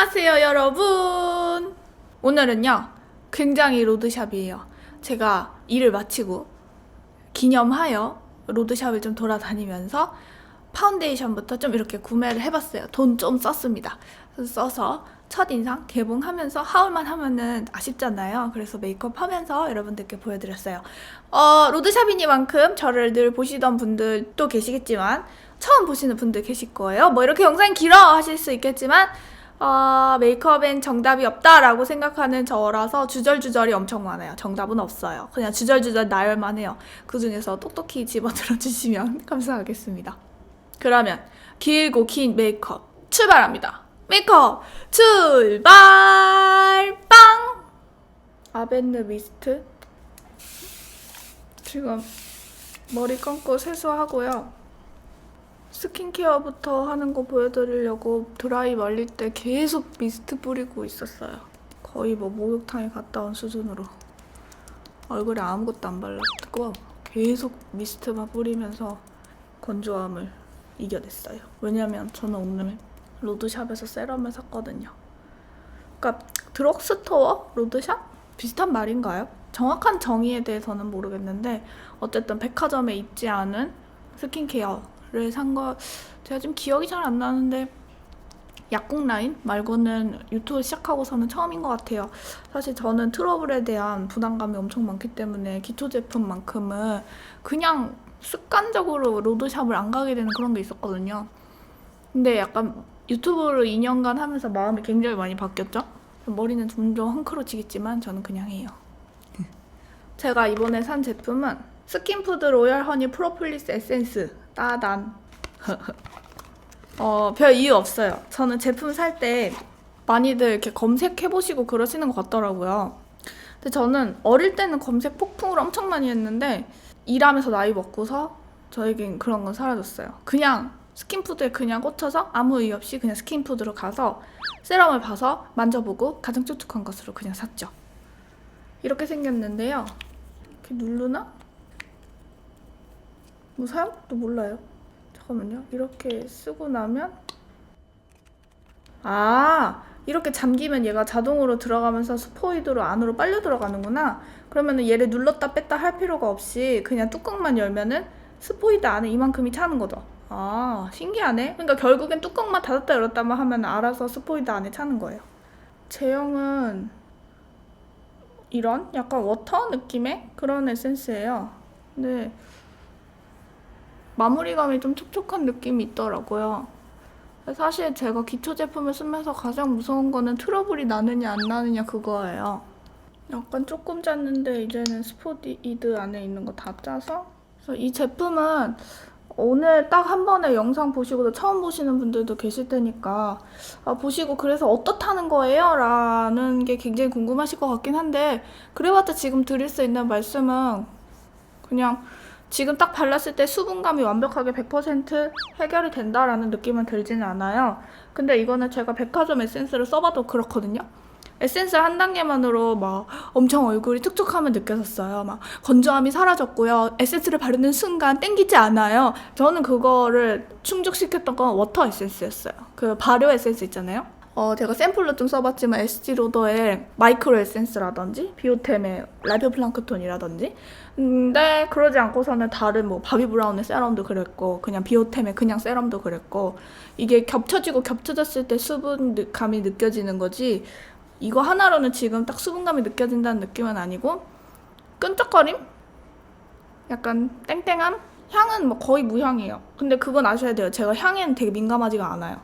안녕하세요 여러분. 오늘은요 굉장히 로드샵이에요. 제가 일을 마치고 기념하여 로드샵을 좀 돌아다니면서 파운데이션부터 좀 이렇게 구매를 해봤어요. 돈 좀 썼습니다. 써서 첫인상 개봉하면서 하울만 하면은 아쉽잖아요. 그래서 메이크업 하면서 여러분들께 보여드렸어요. 로드샵이니만큼 저를 늘 보시던 분들도 계시겠지만 처음 보시는 분들 계실 거예요. 뭐 이렇게 영상이 길어 하실 수 있겠지만 메이크업엔 정답이 없다라고 생각하는 저라서 주절주절이 엄청 많아요. 정답은 없어요. 그냥 주절주절 나열만 해요. 그 중에서 똑똑히 집어들어 주시면 감사하겠습니다. 그러면 길고 긴 메이크업 출발합니다. 메이크업 출발! 빵! 아벤느 미스트 지금 머리 감고 세수하고요. 스킨케어부터 하는 거 보여드리려고 드라이 말릴 때 계속 미스트 뿌리고 있었어요. 거의 뭐 목욕탕에 갔다 온 수준으로 얼굴에 아무것도 안 발랐고 계속 미스트만 뿌리면서 건조함을 이겨냈어요. 왜냐면 저는 오늘 로드샵에서 세럼을 샀거든요. 그러니까 드럭스토어? 로드샵? 비슷한 말인가요? 정확한 정의에 대해서는 모르겠는데 어쨌든 백화점에 있지 않은 스킨케어를 산 거 제가 지금 기억이 잘 안 나는데 약국 라인 말고는 유튜브 시작하고서는 처음인 것 같아요. 사실 저는 트러블에 대한 부담감이 엄청 많기 때문에 기초 제품만큼은 그냥 습관적으로 로드샵을 안 가게 되는 그런 게 있었거든요. 근데 약간 유튜브를 2년간 하면서 마음이 굉장히 많이 바뀌었죠? 머리는 점점 헝클어지겠지만 저는 그냥 해요. 제가 이번에 산 제품은 스킨푸드 로얄 허니 프로폴리스 에센스 따단. 별 이유 없어요. 저는 제품 살 때 많이들 이렇게 검색해보시고 그러시는 것 같더라고요. 근데 저는 어릴 때는 검색 폭풍을 엄청 많이 했는데 일하면서 나이 먹고서 저에겐 그런 건 사라졌어요. 그냥 스킨푸드에 그냥 꽂혀서 아무 이유 없이 그냥 스킨푸드로 가서 세럼을 봐서 만져보고 가장 촉촉한 것으로 그냥 샀죠. 이렇게 생겼는데요. 이렇게 누르나? 뭐 사용법도 몰라요. 잠깐만요. 이렇게 쓰고 나면 이렇게 잠기면 얘가 자동으로 들어가면서 스포이드로 안으로 빨려 들어가는구나. 그러면은 얘를 눌렀다 뺐다 할 필요가 없이 그냥 뚜껑만 열면은 스포이드 안에 이만큼이 차는 거죠. 신기하네. 그러니까 결국엔 뚜껑만 닫았다 열었다만 하면 알아서 스포이드 안에 차는 거예요. 제형은 이런 약간 워터 느낌의 그런 에센스예요. 근데 마무리감이 좀 촉촉한 느낌이 있더라고요. 사실 제가 기초 제품을 쓰면서 가장 무서운 거는 트러블이 나느냐 안 나느냐 그거예요. 약간 조금 짰는데 이제는 스포이드 안에 있는 거 다 짜서. 그래서 이 제품은 오늘 딱 한 번에 영상 보시고도 처음 보시는 분들도 계실 테니까 보시고 그래서 어떻다는 거예요? 라는 게 굉장히 궁금하실 것 같긴 한데 그래봤자 지금 드릴 수 있는 말씀은 그냥 지금 딱 발랐을 때 수분감이 완벽하게 100% 해결이 된다라는 느낌은 들지는 않아요. 근데 이거는 제가 백화점 에센스를 써봐도 그렇거든요. 에센스 한 단계만으로 막 엄청 얼굴이 촉촉함을 느껴졌어요. 막 건조함이 사라졌고요. 에센스를 바르는 순간 땡기지 않아요. 저는 그거를 충족시켰던 건 워터 에센스였어요. 그 발효 에센스 있잖아요. 제가 샘플로 좀 써봤지만 에스티로더의 마이크로 에센스라든지 비오템의 라이프 플랑크톤이라든지 근데 그러지 않고서는 다른 뭐 바비 브라운의 세럼도 그랬고 그냥 비오템의 그냥 세럼도 그랬고 이게 겹쳐지고 겹쳐졌을 때 수분감이 느껴지는 거지 이거 하나로는 지금 딱 수분감이 느껴진다는 느낌은 아니고 끈적거림? 약간 땡땡함? 향은 뭐 거의 무향이에요. 근데 그건 아셔야 돼요. 제가 향에는 되게 민감하지가 않아요.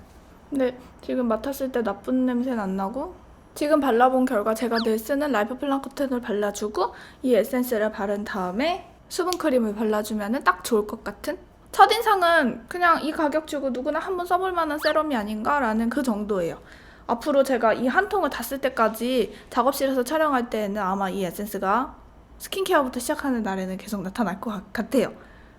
근데 지금 맡았을 때 나쁜 냄새는 안 나고 지금 발라본 결과 제가 늘 쓰는 라이프 플랑크톤을 발라주고 이 에센스를 바른 다음에 수분크림을 발라주면 딱 좋을 것 같은? 첫인상은 그냥 이 가격 주고 누구나 한번 써볼 만한 세럼이 아닌가라는 그 정도예요. 앞으로 제가 이 한 통을 다 쓸 때까지 작업실에서 촬영할 때에는 아마 이 에센스가 스킨케어부터 시작하는 날에는 계속 나타날 것 같아요.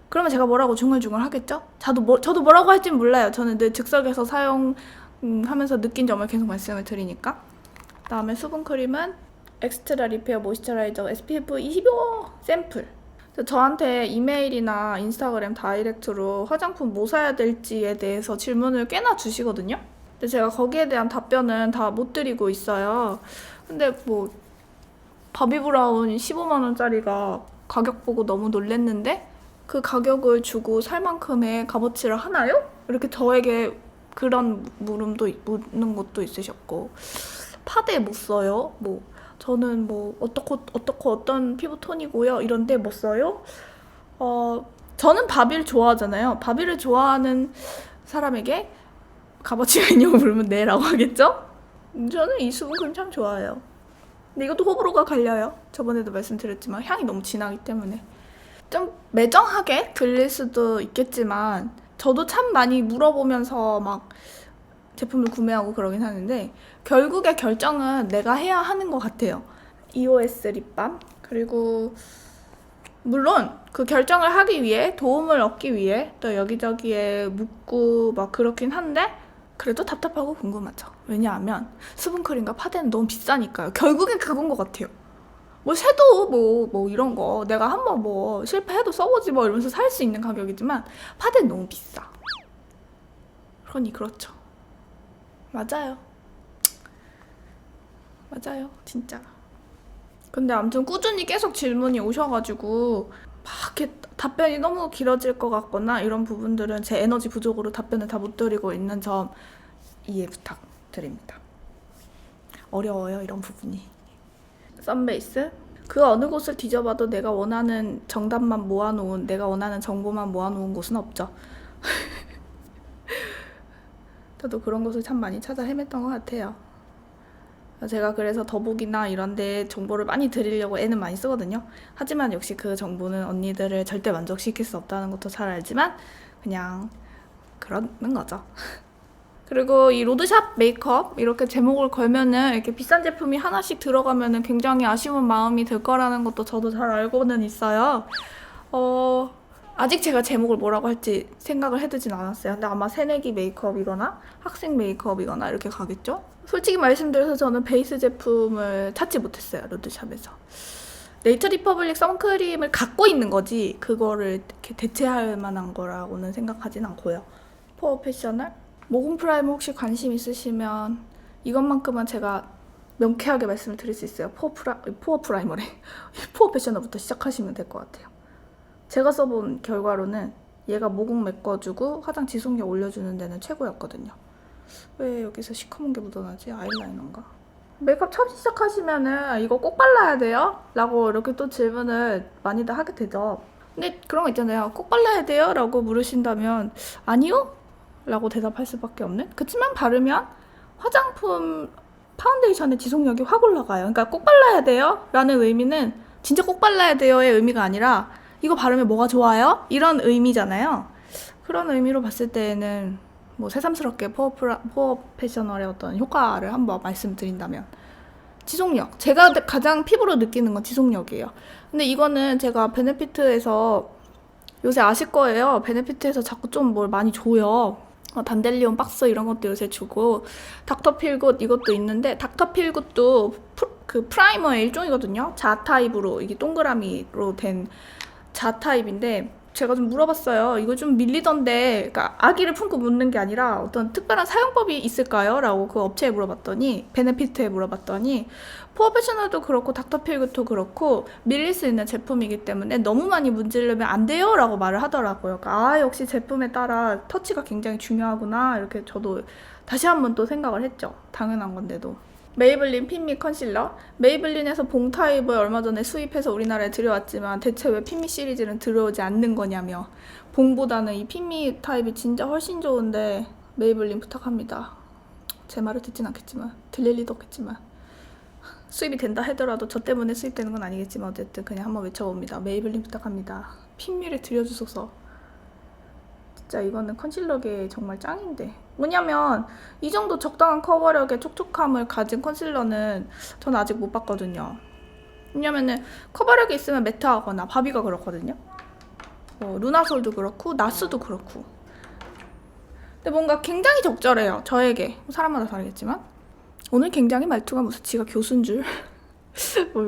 그러면 제가 뭐라고 중얼중얼 하겠죠? 저도 뭐라고 할진 몰라요. 저는 늘 즉석에서 사용하면서 느낀 점을 계속 말씀을 드리니까. 그다음에 수분크림은 엑스트라 리페어 모이스처라이저 SPF 25 샘플. 저한테 이메일이나 인스타그램 다이렉트로 화장품 뭐 사야 될지에 대해서 질문을 꽤나 주시거든요. 근데 제가 거기에 대한 답변은 다 못 드리고 있어요. 근데 뭐 바비브라운 15만 원짜리가 가격 보고 너무 놀랬는데 그 가격을 주고 살 만큼의 값어치를 하나요? 이렇게 저에게 그런 묻는 것도 있으셨고, 파데 못 써요? 뭐 저는 뭐 어떤 피부톤이고요 이런데 못 써요? 저는 바비를 좋아하잖아요. 바비를 좋아하는 사람에게 값어치가 있냐고 물으면 네라고 하겠죠? 저는 이 수분크림 참 좋아해요. 근데 이것도 호불호가 갈려요. 저번에도 말씀드렸지만 향이 너무 진하기 때문에 좀 매정하게 들릴 수도 있겠지만, 저도 참 많이 물어보면서 막 제품을 구매하고 그러긴 하는데 결국에 결정은 내가 해야 하는 것 같아요. EOS 립밤, 그리고 물론 그 결정을 하기 위해 도움을 얻기 위해 또 여기저기에 묻고 막 그렇긴 한데 그래도 답답하고 궁금하죠. 왜냐하면 수분크림과 파데는 너무 비싸니까요. 결국엔 그건 것 같아요. 뭐 섀도우 뭐 이런 거 내가 한번 뭐 실패해도 써보지 뭐 이러면서 살 수 있는 가격이지만 파데는 너무 비싸. 그러니 그렇죠. 맞아요. 맞아요. 진짜. 근데 아무튼 꾸준히 계속 질문이 오셔가지고 막 이렇게 답변이 너무 길어질 것 같거나 이런 부분들은 제 에너지 부족으로 답변을 다 못 드리고 있는 점 이해 부탁드립니다. 어려워요, 이런 부분이. 썬베이스? 그 어느 곳을 뒤져봐도 내가 원하는 정답만 모아놓은, 내가 원하는 정보만 모아놓은 곳은 없죠. 저도 그런 곳을 참 많이 찾아 헤맸던 것 같아요. 제가 그래서 더보기나 이런 데 정보를 많이 드리려고 애는 많이 쓰거든요. 하지만 역시 그 정보는 언니들을 절대 만족시킬 수 없다는 것도 잘 알지만 그냥 그러는 거죠. 그리고 이 로드샵 메이크업 이렇게 제목을 걸면은 이렇게 비싼 제품이 하나씩 들어가면은 굉장히 아쉬운 마음이 들 거라는 것도 저도 잘 알고는 있어요. 아직 제가 제목을 뭐라고 할지 생각을 해두진 않았어요. 근데 아마 새내기 메이크업이거나 학생 메이크업이거나 이렇게 가겠죠? 솔직히 말씀드려서 저는 베이스 제품을 찾지 못했어요, 로드샵에서. 네이처 리퍼블릭 선크림을 갖고 있는 거지 그거를 이렇게 대체할 만한 거라고는 생각하진 않고요. 포어 패셔널? 모공 프라이머 혹시 관심 있으시면 이것만큼은 제가 명쾌하게 말씀을 드릴 수 있어요. 포어 프라이머래. 포어 패셔널부터 시작하시면 될 것 같아요. 제가 써본 결과로는 얘가 모공 메꿔주고 화장 지속력 올려주는 데는 최고였거든요. 왜 여기서 시커먼 게 묻어나지? 아이라이너인가? 메이크업 처음 시작하시면은 이거 꼭 발라야 돼요? 라고 이렇게 또 질문을 많이들 하게 되죠. 근데 그런 거 있잖아요. 꼭 발라야 돼요? 라고 물으신다면 아니요? 라고 대답할 수밖에 없는? 그치만 바르면 화장품 파운데이션의 지속력이 확 올라가요. 그러니까 꼭 발라야 돼요? 라는 의미는 진짜 꼭 발라야 돼요의 의미가 아니라 이거 바르면 뭐가 좋아요? 이런 의미잖아요. 그런 의미로 봤을 때에는 뭐 새삼스럽게 포어 패셔널의 어떤 효과를 한번 말씀드린다면 지속력. 제가 가장 피부로 느끼는 건 지속력이에요. 근데 이거는 제가 베네피트에서 요새 아실 거예요. 베네피트에서 자꾸 좀 뭘 많이 줘요. 단델리온 박스 이런 것도 요새 주고 닥터필굿 이것도 있는데 닥터필굿도 그 프라이머의 일종이거든요. 자 타입으로 이게 동그라미로 된 자 타입인데 제가 좀 물어봤어요. 이거 좀 밀리던데, 그러니까 아기를 품고 묻는 게 아니라 어떤 특별한 사용법이 있을까요? 라고 그 업체에 물어봤더니, 베네피트에 물어봤더니 포어 패셔널도 그렇고 닥터필굿도 그렇고 밀릴 수 있는 제품이기 때문에 너무 많이 문지르면 안 돼요 라고 말을 하더라고요. 그러니까 역시 제품에 따라 터치가 굉장히 중요하구나 이렇게 저도 다시 한번 또 생각을 했죠. 당연한 건데도. 메이블린 핀미 컨실러. 메이블린에서 봉 타입을 얼마 전에 수입해서 우리나라에 들여왔지만 대체 왜 핀미 시리즈는 들어오지 않는 거냐며. 봉보다는 이 핀미 타입이 진짜 훨씬 좋은데 메이블린 부탁합니다. 제 말을 듣진 않겠지만, 들릴 리도 없겠지만, 수입이 된다 하더라도 저 때문에 수입되는 건 아니겠지만 어쨌든 그냥 한번 외쳐봅니다. 메이블린 부탁합니다. 핀미를 들여주소서. 진짜 이거는 컨실러계 정말 짱인데, 뭐냐면 이 정도 적당한 커버력의 촉촉함을 가진 컨실러는 전 아직 못 봤거든요. 왜냐면은 커버력이 있으면 매트하거나 바비가 그렇거든요. 루나솔도 그렇고 나스도 그렇고. 근데 뭔가 굉장히 적절해요, 저에게. 사람마다 다르겠지만. 오늘 굉장히 말투가 무슨 지가 교수인 줄.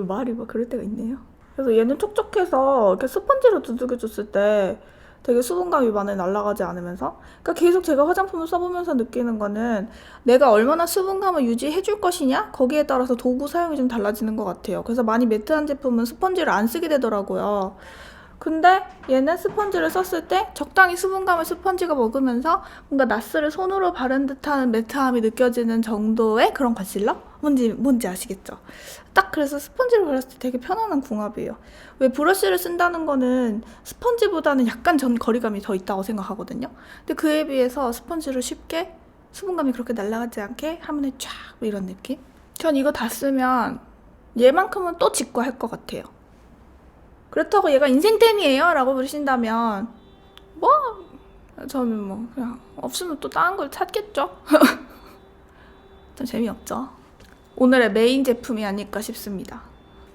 말이 막 그럴 때가 있네요. 그래서 얘는 촉촉해서 이렇게 스펀지로 두들겨줬을 때 되게 수분감이 많이 날아가지 않으면서. 그러니까 계속 제가 화장품을 써보면서 느끼는 거는 내가 얼마나 수분감을 유지해줄 것이냐? 거기에 따라서 도구 사용이 좀 달라지는 것 같아요. 그래서 많이 매트한 제품은 스펀지를 안 쓰게 되더라고요. 근데 얘는 스펀지를 썼을 때 적당히 수분감을 스펀지가 먹으면서 뭔가 나스를 손으로 바른 듯한 매트함이 느껴지는 정도의 그런 컨실러? 뭔지 아시겠죠? 딱 그래서 스펀지를 발랐을 때 되게 편안한 궁합이에요. 왜 브러쉬를 쓴다는 거는 스펀지보다는 약간 전 거리감이 더 있다고 생각하거든요. 근데 그에 비해서 스펀지를 쉽게 수분감이 그렇게 날아가지 않게 화면에 쫙 이런 느낌? 전 이거 다 쓰면 얘만큼은 또 짓고 할 것 같아요. 그렇다고 얘가 인생템이에요 라고 부르신다면 뭐 저는 뭐 그냥 없으면 또 다른 걸 찾겠죠. 좀 재미없죠. 오늘의 메인 제품이 아닐까 싶습니다.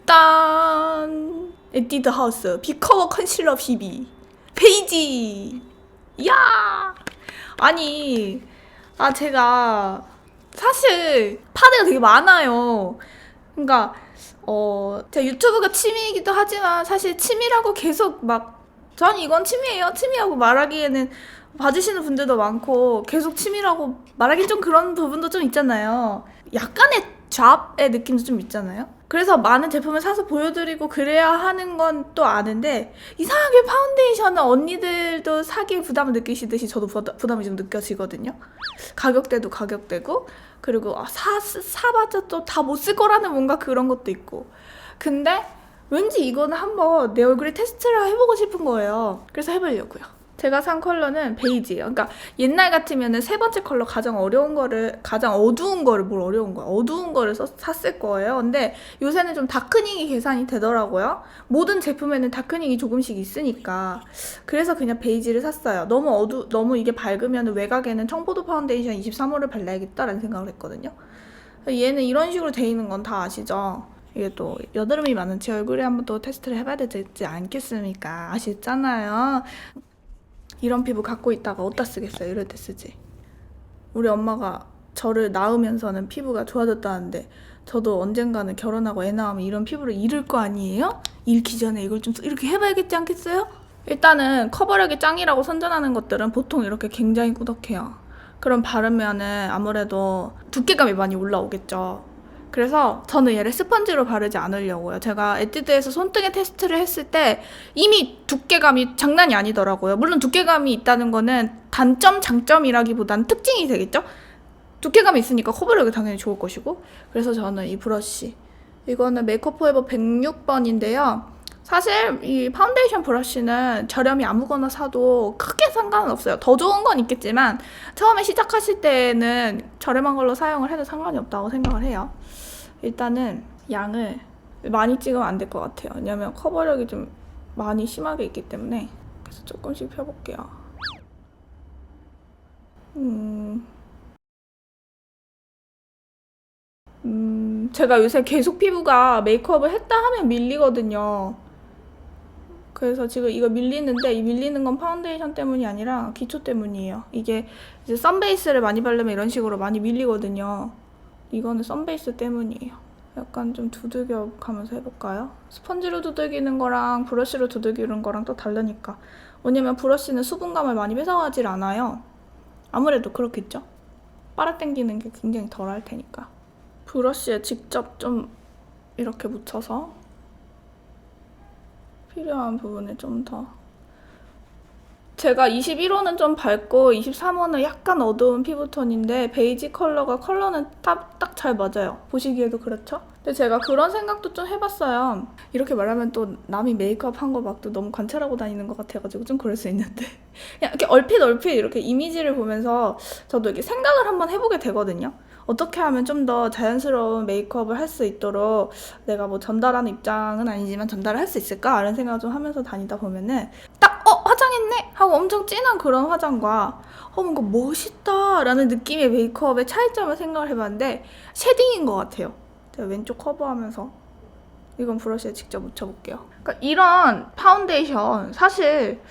짠! 에뛰드 하우스 비커버 컨실러 BB 베이지. 이야! 아니 제가 사실 파데가 되게 많아요. 그러니까 제 유튜브가 취미이기도 하지만 사실 취미라고 계속 전 이건 취미예요 취미하고 말하기에는 봐주시는 분들도 많고 계속 취미라고 말하기 좀 그런 부분도 좀 있잖아요. 약간의 잡의 느낌도 좀 있잖아요. 그래서 많은 제품을 사서 보여드리고 그래야 하는 건 또 아는데 이상하게 파운데이션은 언니들도 사기에 부담을 느끼시듯이 저도 부담이 좀 느껴지거든요. 가격대도 가격대고 그리고 사봤자 또 다 못 쓸 거라는 뭔가 그런 것도 있고. 근데 왠지 이거는 한번 내 얼굴에 테스트를 해보고 싶은 거예요. 그래서 해보려고요. 제가 산 컬러는 베이지예요. 그러니까 옛날 같으면은 세 번째 컬러 가장 어두운 거를 샀을 거예요. 근데 요새는 좀 다크닝이 계산이 되더라고요. 모든 제품에는 다크닝이 조금씩 있으니까. 그래서 그냥 베이지를 샀어요. 너무 이게 밝으면 외곽에는 청포도 파운데이션 23호를 발라야겠다라는 생각을 했거든요. 얘는 이런 식으로 돼 있는 건 다 아시죠? 이게 또 여드름이 많은 제 얼굴에 한번 또 테스트를 해봐야 되지 않겠습니까? 아시잖아요. 이런 피부 갖고 있다가 어디다 쓰겠어요? 이럴 때 쓰지. 우리 엄마가 저를 낳으면서는 피부가 좋아졌다는데 저도 언젠가는 결혼하고 애 낳으면 이런 피부를 잃을 거 아니에요? 잃기 전에 이걸 좀 이렇게 해봐야겠지 않겠어요? 일단은 커버력이 짱이라고 선전하는 것들은 보통 이렇게 굉장히 꾸덕해요. 그럼 바르면은 아무래도 두께감이 많이 올라오겠죠. 그래서 저는 얘를 스펀지로 바르지 않으려고요. 제가 에뛰드에서 손등에 테스트를 했을 때 이미 두께감이 장난이 아니더라고요. 물론 두께감이 있다는 거는 단점, 장점이라기보다는 특징이 되겠죠? 두께감이 있으니까 커버력이 당연히 좋을 것이고. 그래서 저는 이 브러쉬, 이거는 메이크업 포에버 106번인데요. 사실 이 파운데이션 브러쉬는 저렴이 아무거나 사도 크게 상관은 없어요. 더 좋은 건 있겠지만 처음에 시작하실 때는 저렴한 걸로 사용을 해도 상관이 없다고 생각을 해요. 일단은 양을 많이 찍으면 안 될 것 같아요. 왜냐면 커버력이 좀 많이 심하게 있기 때문에. 그래서 조금씩 펴볼게요. 제가 요새 계속 피부가 메이크업을 했다 하면 밀리거든요. 그래서 지금 이거 밀리는데 이 밀리는 건 파운데이션 때문이 아니라 기초 때문이에요. 이게 이제 선베이스를 많이 바르면 이런 식으로 많이 밀리거든요. 이거는 선베이스 때문이에요. 약간 좀 두들겨 가면서 해볼까요? 스펀지로 두들기는 거랑 브러쉬로 두들기는 거랑 또 다르니까. 왜냐면 브러쉬는 수분감을 많이 뺏어가질 않아요. 아무래도 그렇겠죠? 빨아당기는 게 굉장히 덜 할 테니까. 브러쉬에 직접 좀 이렇게 묻혀서 필요한 부분에 좀 더. 제가 21호는 좀 밝고 23호는 약간 어두운 피부톤인데 베이지 컬러는 딱 잘 맞아요. 보시기에도 그렇죠? 근데 제가 그런 생각도 좀 해봤어요. 이렇게 말하면 또 남이 메이크업 한 거 막 또 너무 관찰하고 다니는 것 같아가지고 좀 그럴 수 있는데 그냥 이렇게 얼핏 이렇게 이미지를 보면서 저도 이렇게 생각을 한번 해보게 되거든요. 어떻게 하면 좀 더 자연스러운 메이크업을 할 수 있도록 내가 뭐 전달하는 입장은 아니지만 전달을 할 수 있을까? 이런 생각을 좀 하면서 다니다 보면은 딱 화장했네? 하고 엄청 진한 그런 화장과 뭔가 멋있다 라는 느낌의 메이크업의 차이점을 생각을 해봤는데 쉐딩인 것 같아요. 제가 왼쪽 커버하면서 이건 브러쉬에 직접 묻혀볼게요. 그러니까 이런 파운데이션 사실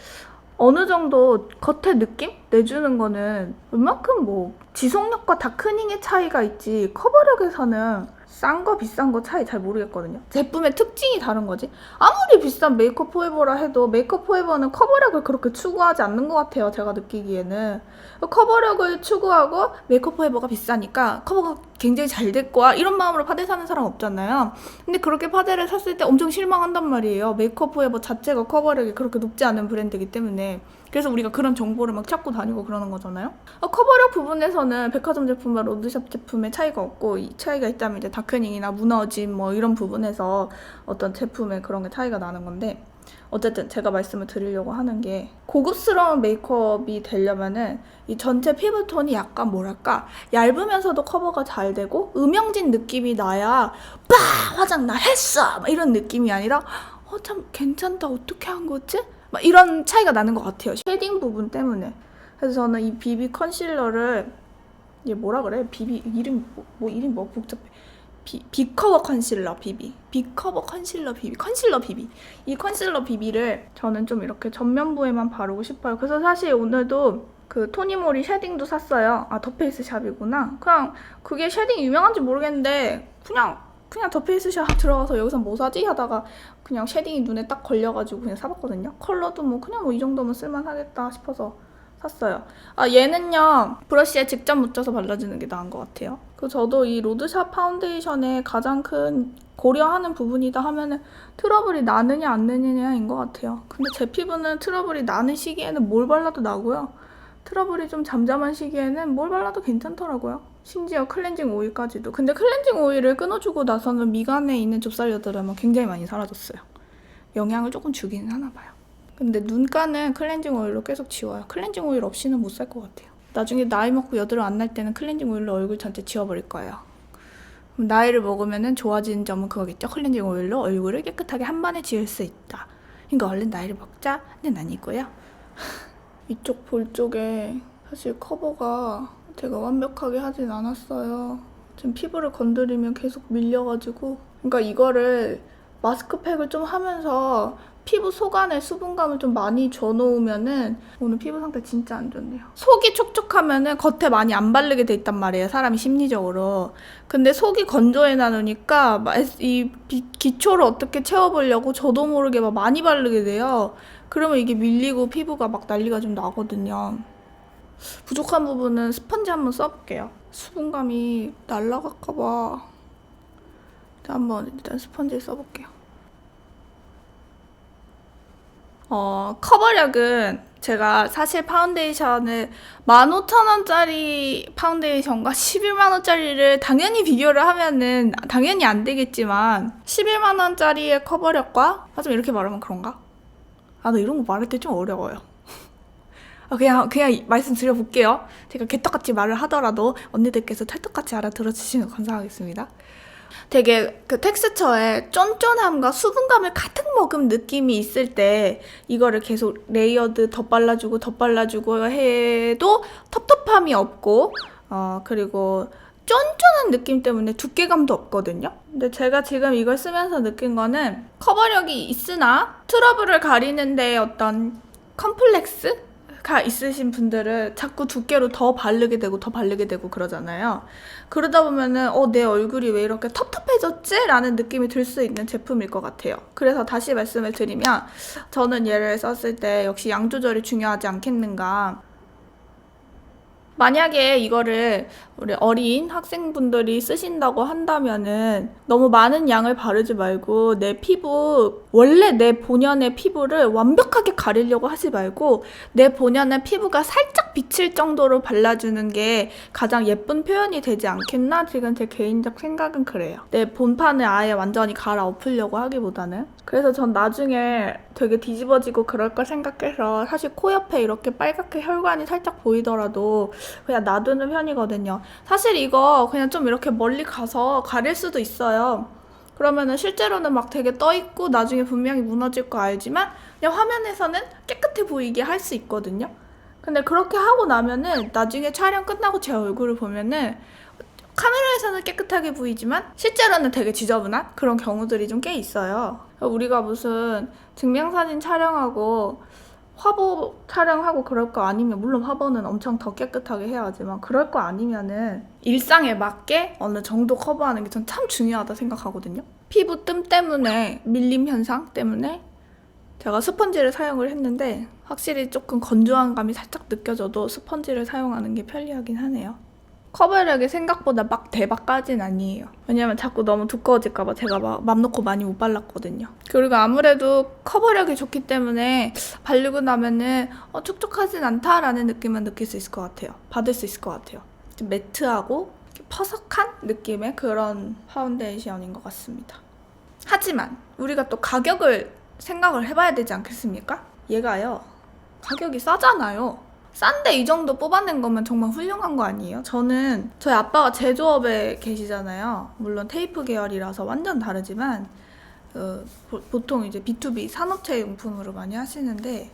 어느 정도 겉의 느낌 내주는 거는 웬만큼 뭐 지속력과 다크닝의 차이가 있지 커버력에서는 싼 거 비싼 거 차이 잘 모르겠거든요. 제품의 특징이 다른 거지. 아무리 비싼 메이크업 포에버라 해도 메이크업 포에버는 커버력을 그렇게 추구하지 않는 것 같아요. 제가 느끼기에는. 커버력을 추구하고 메이크업 포에버가 비싸니까 커버가 굉장히 잘 될 거야 이런 마음으로 파데 사는 사람 없잖아요. 근데 그렇게 파데를 샀을 때 엄청 실망한단 말이에요. 메이크업 포에버 자체가 커버력이 그렇게 높지 않은 브랜드이기 때문에. 그래서 우리가 그런 정보를 막 찾고 다니고 그러는 거잖아요. 커버력 부분에서는 백화점 제품과 로드샵 제품의 차이가 없고, 이 차이가 있다면 이제 다크닝이나 무너짐 뭐 이런 부분에서 어떤 제품의 그런 게 차이가 나는 건데, 어쨌든 제가 말씀을 드리려고 하는 게, 고급스러운 메이크업이 되려면은 이 전체 피부톤이 약간 뭐랄까 얇으면서도 커버가 잘 되고 음영진 느낌이 나야 빠 화장 나 했어 막 이런 느낌이 아니라 참 괜찮다 어떻게 한 거지? 막 이런 차이가 나는 것 같아요. 쉐딩 부분 때문에. 그래서 저는 이 비비 컨실러를, 얘 뭐라 그래? 비비 이름 이름 뭐 복잡해. 비커버 컨실러 비비. 비커버 컨실러 비비. 컨실러 비비. 이 컨실러 비비를 저는 좀 이렇게 전면부에만 바르고 싶어요. 그래서 사실 오늘도 그 토니모리 쉐딩도 샀어요. 아, 더페이스 샵이구나. 그냥 그게 쉐딩 유명한지 모르겠는데 그냥 더페이스 샵 들어가서 여기서 뭐 사지 하다가 그냥 쉐딩이 눈에 딱 걸려가지고 그냥 사봤거든요. 컬러도 뭐 그냥 뭐 이 정도면 쓸만하겠다 싶어서 샀어요. 아, 얘는요 브러쉬에 직접 묻혀서 발라주는 게 나은 것 같아요. 그 저도 이 로드샵 파운데이션의 가장 큰 고려하는 부분이다 하면은 트러블이 나느냐 안 나느냐인 것 같아요. 근데 제 피부는 트러블이 나는 시기에는 뭘 발라도 나고요. 트러블이 좀 잠잠한 시기에는 뭘 발라도 괜찮더라고요. 심지어 클렌징 오일까지도. 근데 클렌징 오일을 끊어주고 나서는 미간에 있는 좁쌀여드름은 굉장히 많이 사라졌어요. 영향을 조금 주기는 하나 봐요. 근데 눈가는 클렌징 오일로 계속 지워요. 클렌징 오일 없이는 못 살 것 같아요. 나중에 나이 먹고 여드름 안 날 때는 클렌징 오일로 얼굴 전체 지워버릴 거예요. 그럼 나이를 먹으면 좋아지는 점은 그거겠죠. 클렌징 오일로 얼굴을 깨끗하게 한 번에 지울 수 있다. 그러니까 얼른 나이를 먹자는 아니고요. 이쪽 볼 쪽에 사실 커버가 제가 완벽하게 하진 않았어요. 지금 피부를 건드리면 계속 밀려가지고. 그러니까 이거를 마스크팩을 좀 하면서 피부 속 안에 수분감을 좀 많이 줘놓으면은, 오늘 피부 상태 진짜 안 좋네요. 속이 촉촉하면은 겉에 많이 안 바르게 돼 있단 말이에요, 사람이 심리적으로. 근데 속이 건조해놔놓으니까 이 기초를 어떻게 채워보려고 저도 모르게 막 많이 바르게 돼요. 그러면 이게 밀리고 피부가 막 난리가 좀 나거든요. 부족한 부분은 스펀지 한번 써볼게요. 수분감이 날라갈까봐. 한번 일단 스펀지 써볼게요. 커버력은 제가 사실 파운데이션을 15,000원짜리 파운데이션과 11만원짜리를 당연히 비교를 하면은 당연히 안 되겠지만, 11만원짜리의 커버력과, 좀 이렇게 말하면 그런가? 나 이런 거 말할 때 좀 어려워요. 그냥 말씀드려볼게요. 제가 개떡같이 말을 하더라도 언니들께서 찰떡같이 알아들어주시면 감사하겠습니다. 되게 그 텍스처에 쫀쫀함과 수분감을 가득 먹은 느낌이 있을 때 이거를 계속 레이어드 덧발라주고 해도 텁텁함이 없고, 그리고 쫀쫀한 느낌 때문에 두께감도 없거든요. 근데 제가 지금 이걸 쓰면서 느낀 거는, 커버력이 있으나 트러블을 가리는데 어떤 컴플렉스가 있으신 분들은 자꾸 두께로 더 바르게 되고 그러잖아요. 그러다 보면은 내 얼굴이 왜 이렇게 텁텁해졌지? 라는 느낌이 들 수 있는 제품일 것 같아요. 그래서 다시 말씀을 드리면, 저는 얘를 썼을 때 역시 양 조절이 중요하지 않겠는가. 만약에 이거를 우리 어린 학생분들이 쓰신다고 한다면은 너무 많은 양을 바르지 말고, 원래 내 본연의 피부를 완벽하게 가리려고 하지 말고 내 본연의 피부가 살짝 비칠 정도로 발라주는 게 가장 예쁜 표현이 되지 않겠나? 지금 제 개인적 생각은 그래요. 내 본판을 아예 완전히 갈아엎으려고 하기보다는. 그래서 전 나중에 되게 뒤집어지고 그럴 걸 생각해서 사실 코 옆에 이렇게 빨갛게 혈관이 살짝 보이더라도 그냥 놔두는 편이거든요. 사실 이거 그냥 좀 이렇게 멀리 가서 가릴 수도 있어요. 그러면은 실제로는 막 되게 떠있고 나중에 분명히 무너질 거 알지만 그냥 화면에서는 깨끗해 보이게 할 수 있거든요. 근데 그렇게 하고 나면은 나중에 촬영 끝나고 제 얼굴을 보면은 카메라에서는 깨끗하게 보이지만 실제로는 되게 지저분한 그런 경우들이 좀 꽤 있어요. 우리가 무슨 증명사진 촬영하고 화보 촬영하고 그럴 거 아니면, 물론 화보는 엄청 더 깨끗하게 해야지만 그럴 거 아니면은 일상에 맞게 어느 정도 커버하는 게 전 참 중요하다 생각하거든요. 피부 뜸 때문에, 밀림 현상 때문에 제가 스펀지를 사용을 했는데 확실히 조금 건조한 감이 살짝 느껴져도 스펀지를 사용하는 게 편리하긴 하네요. 커버력이 생각보다 막 대박까진 아니에요. 왜냐면 자꾸 너무 두꺼워질까봐 제가 막 맘 놓고 많이 못 발랐거든요. 그리고 아무래도 커버력이 좋기 때문에 바르고 나면은 촉촉하진 않다라는 느낌만 느낄 수 있을 것 같아요. 받을 수 있을 것 같아요. 좀 매트하고 퍼석한 느낌의 그런 파운데이션인 것 같습니다. 하지만 우리가 또 가격을 생각을 해봐야 되지 않겠습니까? 얘가요, 가격이 싸잖아요. 싼데 이 정도 뽑아낸 거면 정말 훌륭한 거 아니에요? 저는 저희 아빠가 제조업에 계시잖아요. 물론 테이프 계열이라서 완전 다르지만 보통 이제 B2B 산업체 용품으로 많이 하시는데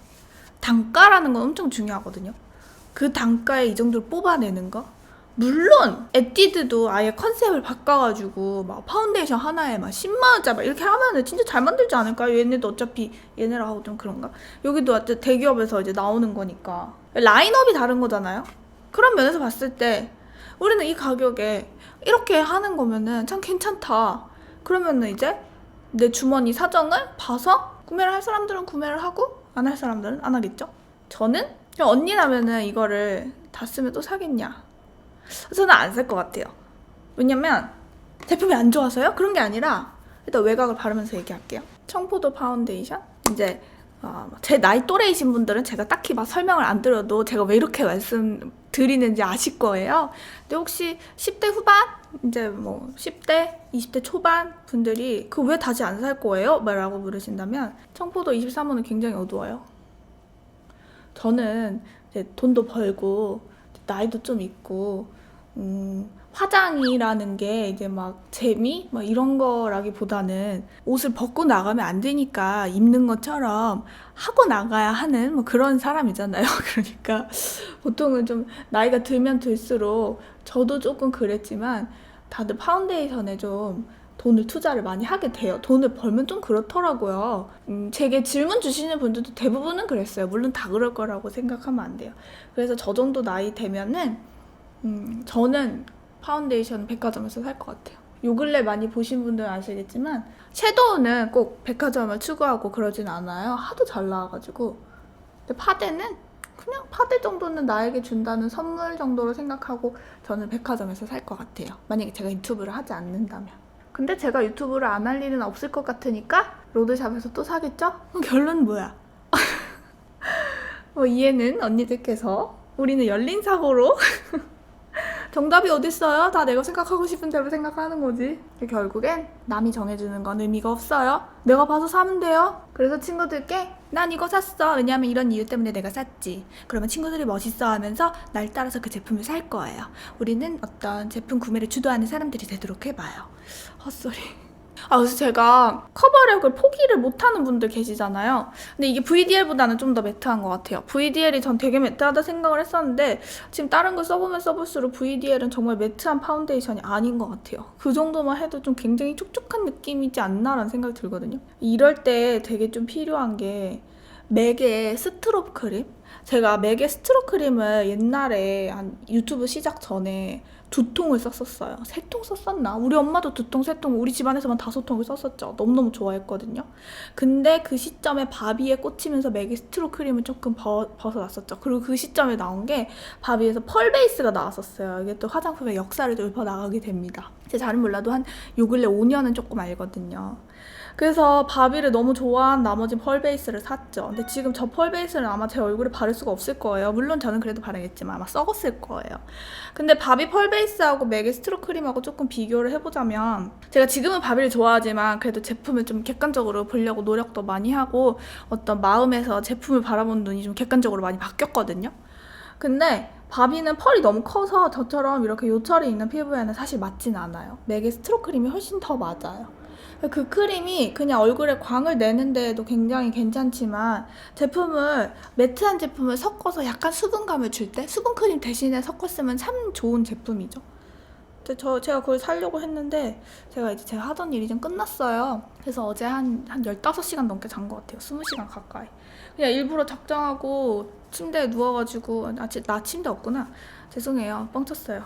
단가라는 건 엄청 중요하거든요. 그 단가에 이 정도를 뽑아내는 거? 물론 에뛰드도 아예 컨셉을 바꿔가지고 막 파운데이션 하나에 막 10만원짜리 막 이렇게 하면은 진짜 잘 만들지 않을까요? 얘네도 어차피 얘네랑 하고 좀 그런가? 여기도 어쨌든 대기업에서 이제 나오는 거니까 라인업이 다른 거잖아요? 그런 면에서 봤을 때 우리는 이 가격에 이렇게 하는 거면은 참 괜찮다. 그러면은 이제 내 주머니 사정을 봐서 구매를 할 사람들은 구매를 하고 안 할 사람들은 안 하겠죠? 저는 그냥 언니라면은 이거를 다 쓰면 또 사겠냐? 저는 안 살 것 같아요. 왜냐면 제품이 안 좋아서요? 그런 게 아니라 일단 외곽을 바르면서 얘기할게요. 청포도 파운데이션? 이제 제 나이 또래이신 분들은 제가 딱히 막 설명을 안 드려도 제가 왜 이렇게 말씀드리는지 아실 거예요. 근데 혹시 10대 후반? 이제 뭐 10대, 20대 초반 분들이 그 왜 다시 안 살 거예요? 라고 물으신다면 청포도 23호는 굉장히 어두워요. 저는 이제 돈도 벌고 나이도 좀 있고 화장이라는 게 이제 막 재미? 막 이런 거라기보다는 옷을 벗고 나가면 안 되니까 입는 것처럼 하고 나가야 하는 뭐 그런 사람이잖아요. 그러니까 보통은 좀 나이가 들면 들수록 저도 조금 그랬지만 다들 파운데이션에 좀 돈을 투자를 많이 하게 돼요. 돈을 벌면 좀 그렇더라고요. 제게 질문 주시는 분들도 대부분은 그랬어요. 물론 다 그럴 거라고 생각하면 안 돼요. 그래서 저 정도 나이 되면은 저는 파운데이션 백화점에서 살 것 같아요. 요 근래 많이 보신 분들은 아시겠지만 섀도우는 꼭 백화점을 추구하고 그러진 않아요. 하도 잘 나와가지고. 근데 파데는 그냥 파데 정도는 나에게 준다는 선물 정도로 생각하고 저는 백화점에서 살 것 같아요. 만약에 제가 유튜브를 하지 않는다면. 근데 제가 유튜브를 안 할 일은 없을 것 같으니까 로드샵에서 또 사겠죠? 결론은 뭐야? 이해는 언니들께서 우리는 열린 사고로 정답이 어딨어요? 다 내가 생각하고 싶은 대로 생각하는 거지. 결국엔 남이 정해주는 건 의미가 없어요. 내가 봐서 사면 돼요. 그래서 친구들께 난 이거 샀어. 왜냐면 이런 이유 때문에 내가 샀지. 그러면 친구들이 멋있어 하면서 날 따라서 그 제품을 살 거예요. 우리는 어떤 제품 구매를 주도하는 사람들이 되도록 해봐요. 헛소리. 그래서 제가 커버력을 포기를 못하는 분들 계시잖아요. 근데 이게 VDL보다는 좀 더 매트한 것 같아요. VDL이 전 되게 매트하다 생각을 했었는데 지금 다른 걸 써보면 써볼수록 VDL은 정말 매트한 파운데이션이 아닌 것 같아요. 그 정도만 해도 좀 굉장히 촉촉한 느낌이지 않나라는 생각이 들거든요. 이럴 때 되게 좀 필요한 게 맥의 스트롭 크림? 제가 맥의 스트롭 크림을 옛날에 한 유튜브 시작 전에 2통을 썼었어요. 3통 썼었나? 우리 엄마도 2통, 3통, 우리 집안에서만 5통을 썼었죠. 너무너무 좋아했거든요. 근데 그 시점에 바비에 꽂히면서 맥의 스트롭 크림을 조금 벗어났었죠. 그리고 그 시점에 나온 게 바비에서 펄 베이스가 나왔었어요. 이게 또 화장품의 역사를 읊어나가게 됩니다. 제가 잘은 몰라도 한 요 근래 5년은 조금 알거든요. 그래서 바비를 너무 좋아한 나머지 펄 베이스를 샀죠. 근데 지금 저 펄 베이스는 아마 제 얼굴에 바를 수가 없을 거예요. 물론 저는 그래도 바르겠지만 아마 썩었을 거예요. 근데 바비 펄 베이스하고 맥의 스트롭 크림하고 조금 비교를 해보자면 제가 지금은 바비를 좋아하지만 그래도 제품을 좀 객관적으로 보려고 노력도 많이 하고 어떤 마음에서 제품을 바라보는 눈이 좀 객관적으로 많이 바뀌었거든요. 근데 바비는 펄이 너무 커서 저처럼 이렇게 요철이 있는 피부에는 사실 맞진 않아요. 맥의 스트롭 크림이 훨씬 더 맞아요. 그 크림이 그냥 얼굴에 광을 내는 데에도 굉장히 괜찮지만 매트한 제품을 섞어서 약간 수분감을 줄 때 수분크림 대신에 섞었으면 참 좋은 제품이죠. 근데 제가 그걸 사려고 했는데 제가 하던 일이 좀 끝났어요. 그래서 어제 한 15시간 넘게 잔 것 같아요. 20시간 가까이. 그냥 일부러 작정하고 침대에 누워가지고 나 침대 없구나. 죄송해요. 뻥쳤어요.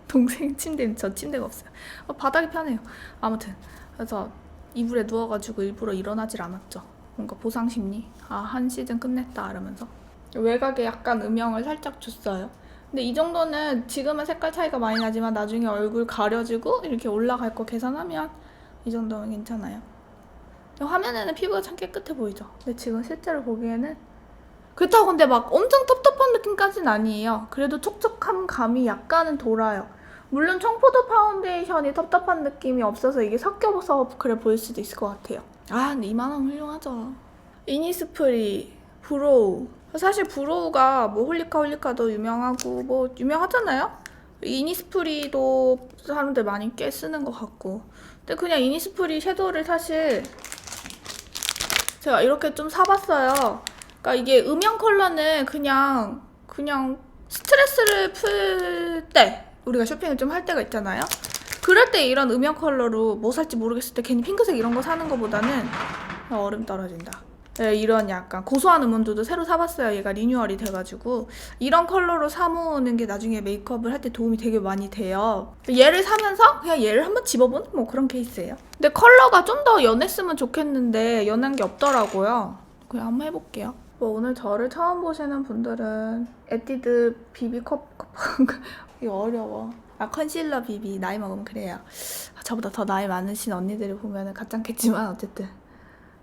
동생 침대, 저 침대가 없어요. 바닥이 편해요. 아무튼 그래서 이불에 누워가지고 일부러 일어나질 않았죠. 뭔가 보상심리. 한 시즌 끝냈다 이러면서 외곽에 약간 음영을 살짝 줬어요. 근데 이 정도는 지금은 색깔 차이가 많이 나지만 나중에 얼굴 가려지고 이렇게 올라갈 거 계산하면 이 정도면 괜찮아요. 화면에는 피부가 참 깨끗해 보이죠. 근데 지금 실제로 보기에는 그렇다고 근데 막 엄청 텁텁한 느낌까지는 아니에요. 그래도 촉촉한 감이 약간은 돌아요. 물론 청포도 파운데이션이 텁텁한 느낌이 없어서 이게 섞여서 그래 보일 수도 있을 것 같아요. 근데 이만하면 훌륭하죠. 이니스프리, 브로우. 사실 브로우가 뭐 홀리카도 유명하고 뭐 유명하잖아요? 이니스프리도 사람들 많이 꽤 쓰는 것 같고. 근데 그냥 이니스프리 섀도우를 사실 제가 이렇게 좀 사봤어요. 그러니까 이게 음영 컬러는 그냥 스트레스를 풀 때 우리가 쇼핑을 좀 할 때가 있잖아요. 그럴 때 이런 음영 컬러로 뭐 살지 모르겠을 때 괜히 핑크색 이런 거 사는 거보다는 얼음 떨어진다. 네, 이런 약간 고소한 음원두도 새로 사봤어요. 얘가 리뉴얼이 돼가지고 이런 컬러로 사모으는 게 나중에 메이크업을 할 때 도움이 되게 많이 돼요. 얘를 사면서 그냥 얘를 한번 집어보는 뭐 그런 케이스예요. 근데 컬러가 좀 더 연했으면 좋겠는데 연한 게 없더라고요. 그냥 한번 해볼게요. 뭐 오늘 저를 처음 보시는 분들은 에뛰드 비비 이거 어려워. 컨실러 비비 나이 먹으면 그래요. 저보다 더 나이 많으신 언니들이 보면은 가짱겠지만 어쨌든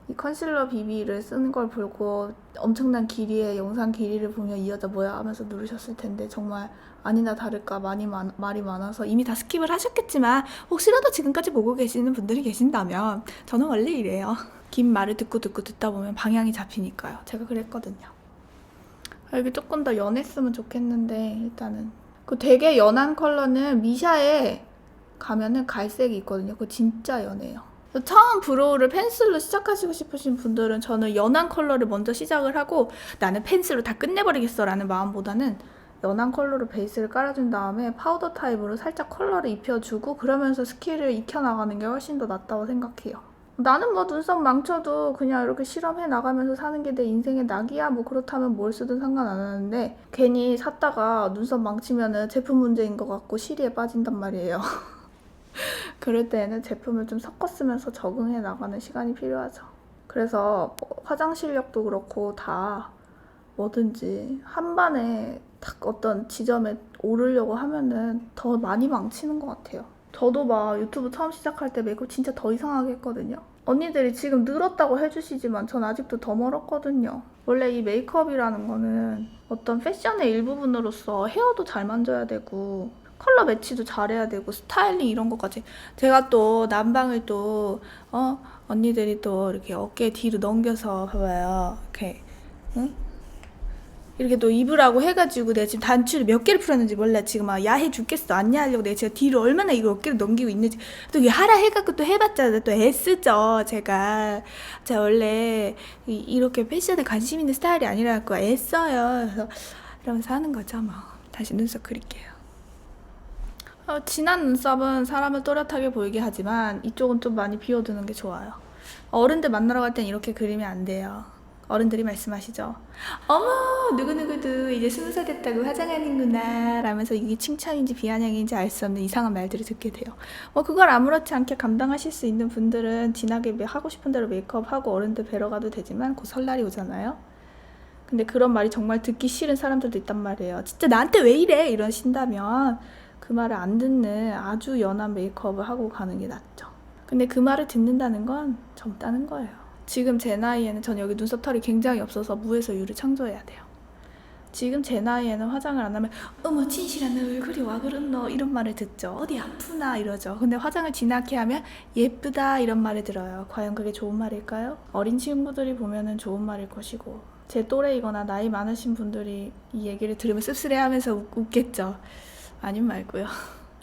이 컨실러 비비를 쓰는 걸 보고 엄청난 길이의 영상 길이를 보면 이 여자 뭐야 하면서 누르셨을 텐데 정말 아니나 다를까 말이 많아서 이미 다 스킵을 하셨겠지만 혹시라도 지금까지 보고 계시는 분들이 계신다면 저는 원래 이래요. 긴 말을 듣다 보면 방향이 잡히니까요. 제가 그랬거든요. 이게 조금 더 연했으면 좋겠는데 일단은 그 되게 연한 컬러는 미샤에 가면은 갈색이 있거든요. 그거 진짜 연해요. 처음 브로우를 펜슬로 시작하시고 싶으신 분들은 저는 연한 컬러를 먼저 시작을 하고 나는 펜슬로 다 끝내버리겠어 라는 마음보다는 연한 컬러로 베이스를 깔아준 다음에 파우더 타입으로 살짝 컬러를 입혀주고 그러면서 스킬을 익혀나가는 게 훨씬 더 낫다고 생각해요. 나는 뭐 눈썹 망쳐도 그냥 이렇게 실험해 나가면서 사는 게 내 인생의 낙이야 뭐 그렇다면 뭘 쓰든 상관 안 하는데 괜히 샀다가 눈썹 망치면은 제품 문제인 것 같고 시리에 빠진단 말이에요. 그럴 때에는 제품을 좀 섞어 쓰면서 적응해 나가는 시간이 필요하죠. 그래서 화장 실력도 그렇고 다 뭐든지 한 반에 딱 어떤 지점에 오르려고 하면은 더 많이 망치는 것 같아요. 저도 막 유튜브 처음 시작할 때 메이크업 진짜 더 이상하게 했거든요. 언니들이 지금 늘었다고 해주시지만 전 아직도 더 멀었거든요. 원래 이 메이크업이라는 거는 어떤 패션의 일부분으로서 헤어도 잘 만져야 되고 컬러 매치도 잘해야 되고 스타일링 이런 것까지 제가 또 난방을 또 언니들이 또 이렇게 어깨 뒤로 넘겨서 봐봐요. 이렇게 응? 이렇게 또 입으라고 해가지고 내가 지금 단추를 몇 개를 풀었는지 몰라. 지금 막 야해 죽겠어. 안 야하려고 내가 제가 뒤로 얼마나 이거 어깨를 넘기고 있는지 또 이게 하라 해갖고 또 해봤자 또 애쓰죠. 제가 원래 이렇게 패션에 관심 있는 스타일이 아니라고 애써요. 그래서 이러면서 하는 거죠. 뭐 다시 눈썹 그릴게요. 진한 눈썹은 사람을 또렷하게 보이게 하지만 이쪽은 좀 많이 비워두는 게 좋아요. 어른들 만나러 갈 땐 이렇게 그리면 안 돼요. 어른들이 말씀하시죠. 어머 누구누구도 이제 20살 됐다고 화장하는구나 라면서 이게 칭찬인지 비아냥인지 알 수 없는 이상한 말들을 듣게 돼요. 뭐 그걸 아무렇지 않게 감당하실 수 있는 분들은 진하게 하고 싶은 대로 메이크업하고 어른들 뵈러 가도 되지만 곧 설날이 오잖아요. 근데 그런 말이 정말 듣기 싫은 사람들도 있단 말이에요. 진짜 나한테 왜 이래 이러신다면 그 말을 안 듣는 아주 연한 메이크업을 하고 가는 게 낫죠. 근데 그 말을 듣는다는 건 젊다는 거예요. 지금 제 나이에는 전 여기 눈썹 털이 굉장히 없어서 무에서 유를 창조해야 돼요. 지금 제 나이에는 화장을 안 하면 어머 진실한 얼굴이 와 그렇노 이런 말을 듣죠. 어디 아프나 이러죠. 근데 화장을 진하게 하면 예쁘다 이런 말을 들어요. 과연 그게 좋은 말일까요? 어린 친구들이 보면은 좋은 말일 것이고 제 또래이거나 나이 많으신 분들이 이 얘기를 들으면 씁쓸해하면서 웃겠죠. 아님 말고요.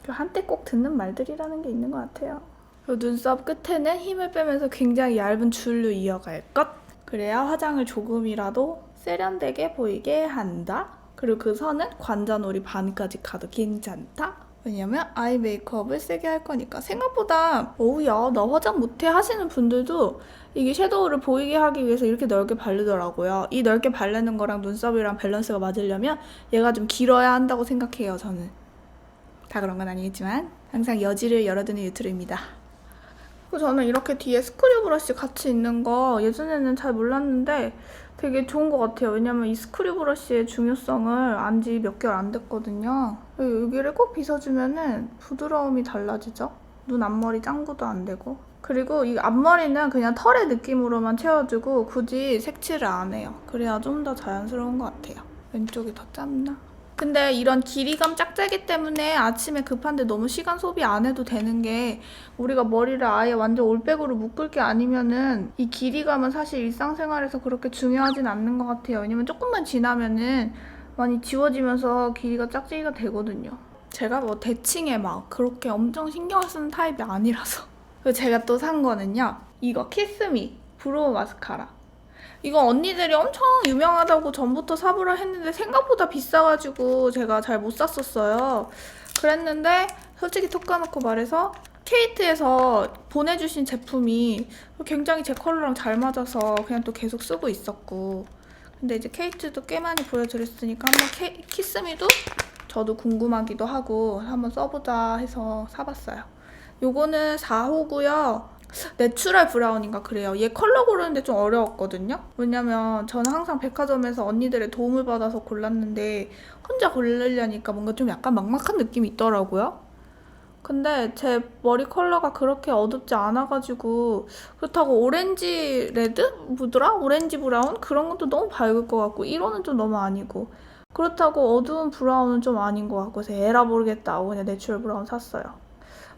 한때 꼭 듣는 말들이라는 게 있는 것 같아요. 눈썹 끝에는 힘을 빼면서 굉장히 얇은 줄로 이어갈 것. 그래야 화장을 조금이라도 세련되게 보이게 한다. 그리고 그 선은 관자놀이 반까지 가도 괜찮다. 왜냐면 아이 메이크업을 세게 할 거니까. 생각보다 어우야 나 화장 못해 하시는 분들도 이게 섀도우를 보이게 하기 위해서 이렇게 넓게 바르더라고요. 이 넓게 바르는 거랑 눈썹이랑 밸런스가 맞으려면 얘가 좀 길어야 한다고 생각해요. 저는 다 그런 건 아니겠지만 항상 여지를 열어두는 유튜브입니다. 그리고 저는 이렇게 뒤에 스크류 브러쉬 같이 있는 거 예전에는 잘 몰랐는데 되게 좋은 것 같아요. 왜냐면 이 스크류 브러쉬의 중요성을 안 지 몇 개월 안 됐거든요. 여기를 꼭 빗어주면은 부드러움이 달라지죠. 눈 앞머리 짱구도 안 되고. 그리고 이 앞머리는 그냥 털의 느낌으로만 채워주고 굳이 색칠을 안 해요. 그래야 좀 더 자연스러운 것 같아요. 왼쪽이 더 짧나? 근데 이런 길이감 짝짝이 때문에 아침에 급한데 너무 시간 소비 안 해도 되는 게 우리가 머리를 아예 완전 올백으로 묶을 게 아니면은 이 길이감은 사실 일상생활에서 그렇게 중요하진 않는 것 같아요. 왜냐면 조금만 지나면은 많이 지워지면서 길이가 짝짝이가 되거든요. 제가 뭐 대칭에 막 그렇게 엄청 신경을 쓰는 타입이 아니라서. 그리고 제가 또 산 거는요. 이거 키스미 브로우 마스카라. 이거 언니들이 엄청 유명하다고 전부터 사보라 했는데 생각보다 비싸가지고 제가 잘 못 샀었어요. 그랬는데 솔직히 톡 까놓고 말해서 케이트에서 보내주신 제품이 굉장히 제 컬러랑 잘 맞아서 그냥 또 계속 쓰고 있었고, 근데 이제 케이트도 꽤 많이 보여드렸으니까 한번 키스미도 저도 궁금하기도 하고 한번 써보자 해서 사봤어요. 요거는 4호고요. 내추럴 브라운인가 그래요. 얘 컬러 고르는데 좀 어려웠거든요. 왜냐면 저는 항상 백화점에서 언니들의 도움을 받아서 골랐는데 혼자 고르려니까 뭔가 좀 약간 막막한 느낌이 있더라고요. 근데 제 머리 컬러가 그렇게 어둡지 않아가지고, 그렇다고 오렌지 레드? 뭐더라? 오렌지 브라운? 그런 것도 너무 밝을 것 같고 1호는 좀 너무 아니고, 그렇다고 어두운 브라운은 좀 아닌 것 같고 그래서 에라 모르겠다 하고 그냥 내추럴 브라운 샀어요.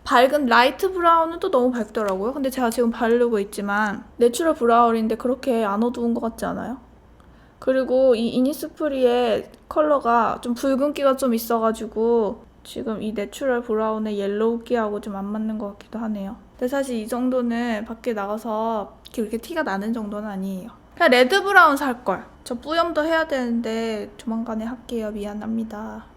밝은 라이트 브라운은 또 너무 밝더라고요. 근데 제가 지금 바르고 있지만 내추럴 브라운인데 그렇게 안 어두운 것 같지 않아요? 그리고 이 이니스프리의 컬러가 좀 붉은기가 좀 있어가지고 지금 이 내추럴 브라운의 옐로우기하고 좀 안 맞는 것 같기도 하네요. 근데 사실 이 정도는 밖에 나가서 이렇게 티가 나는 정도는 아니에요. 그냥 레드 브라운 살걸. 저 뿌염도 해야 되는데 조만간에 할게요. 미안합니다.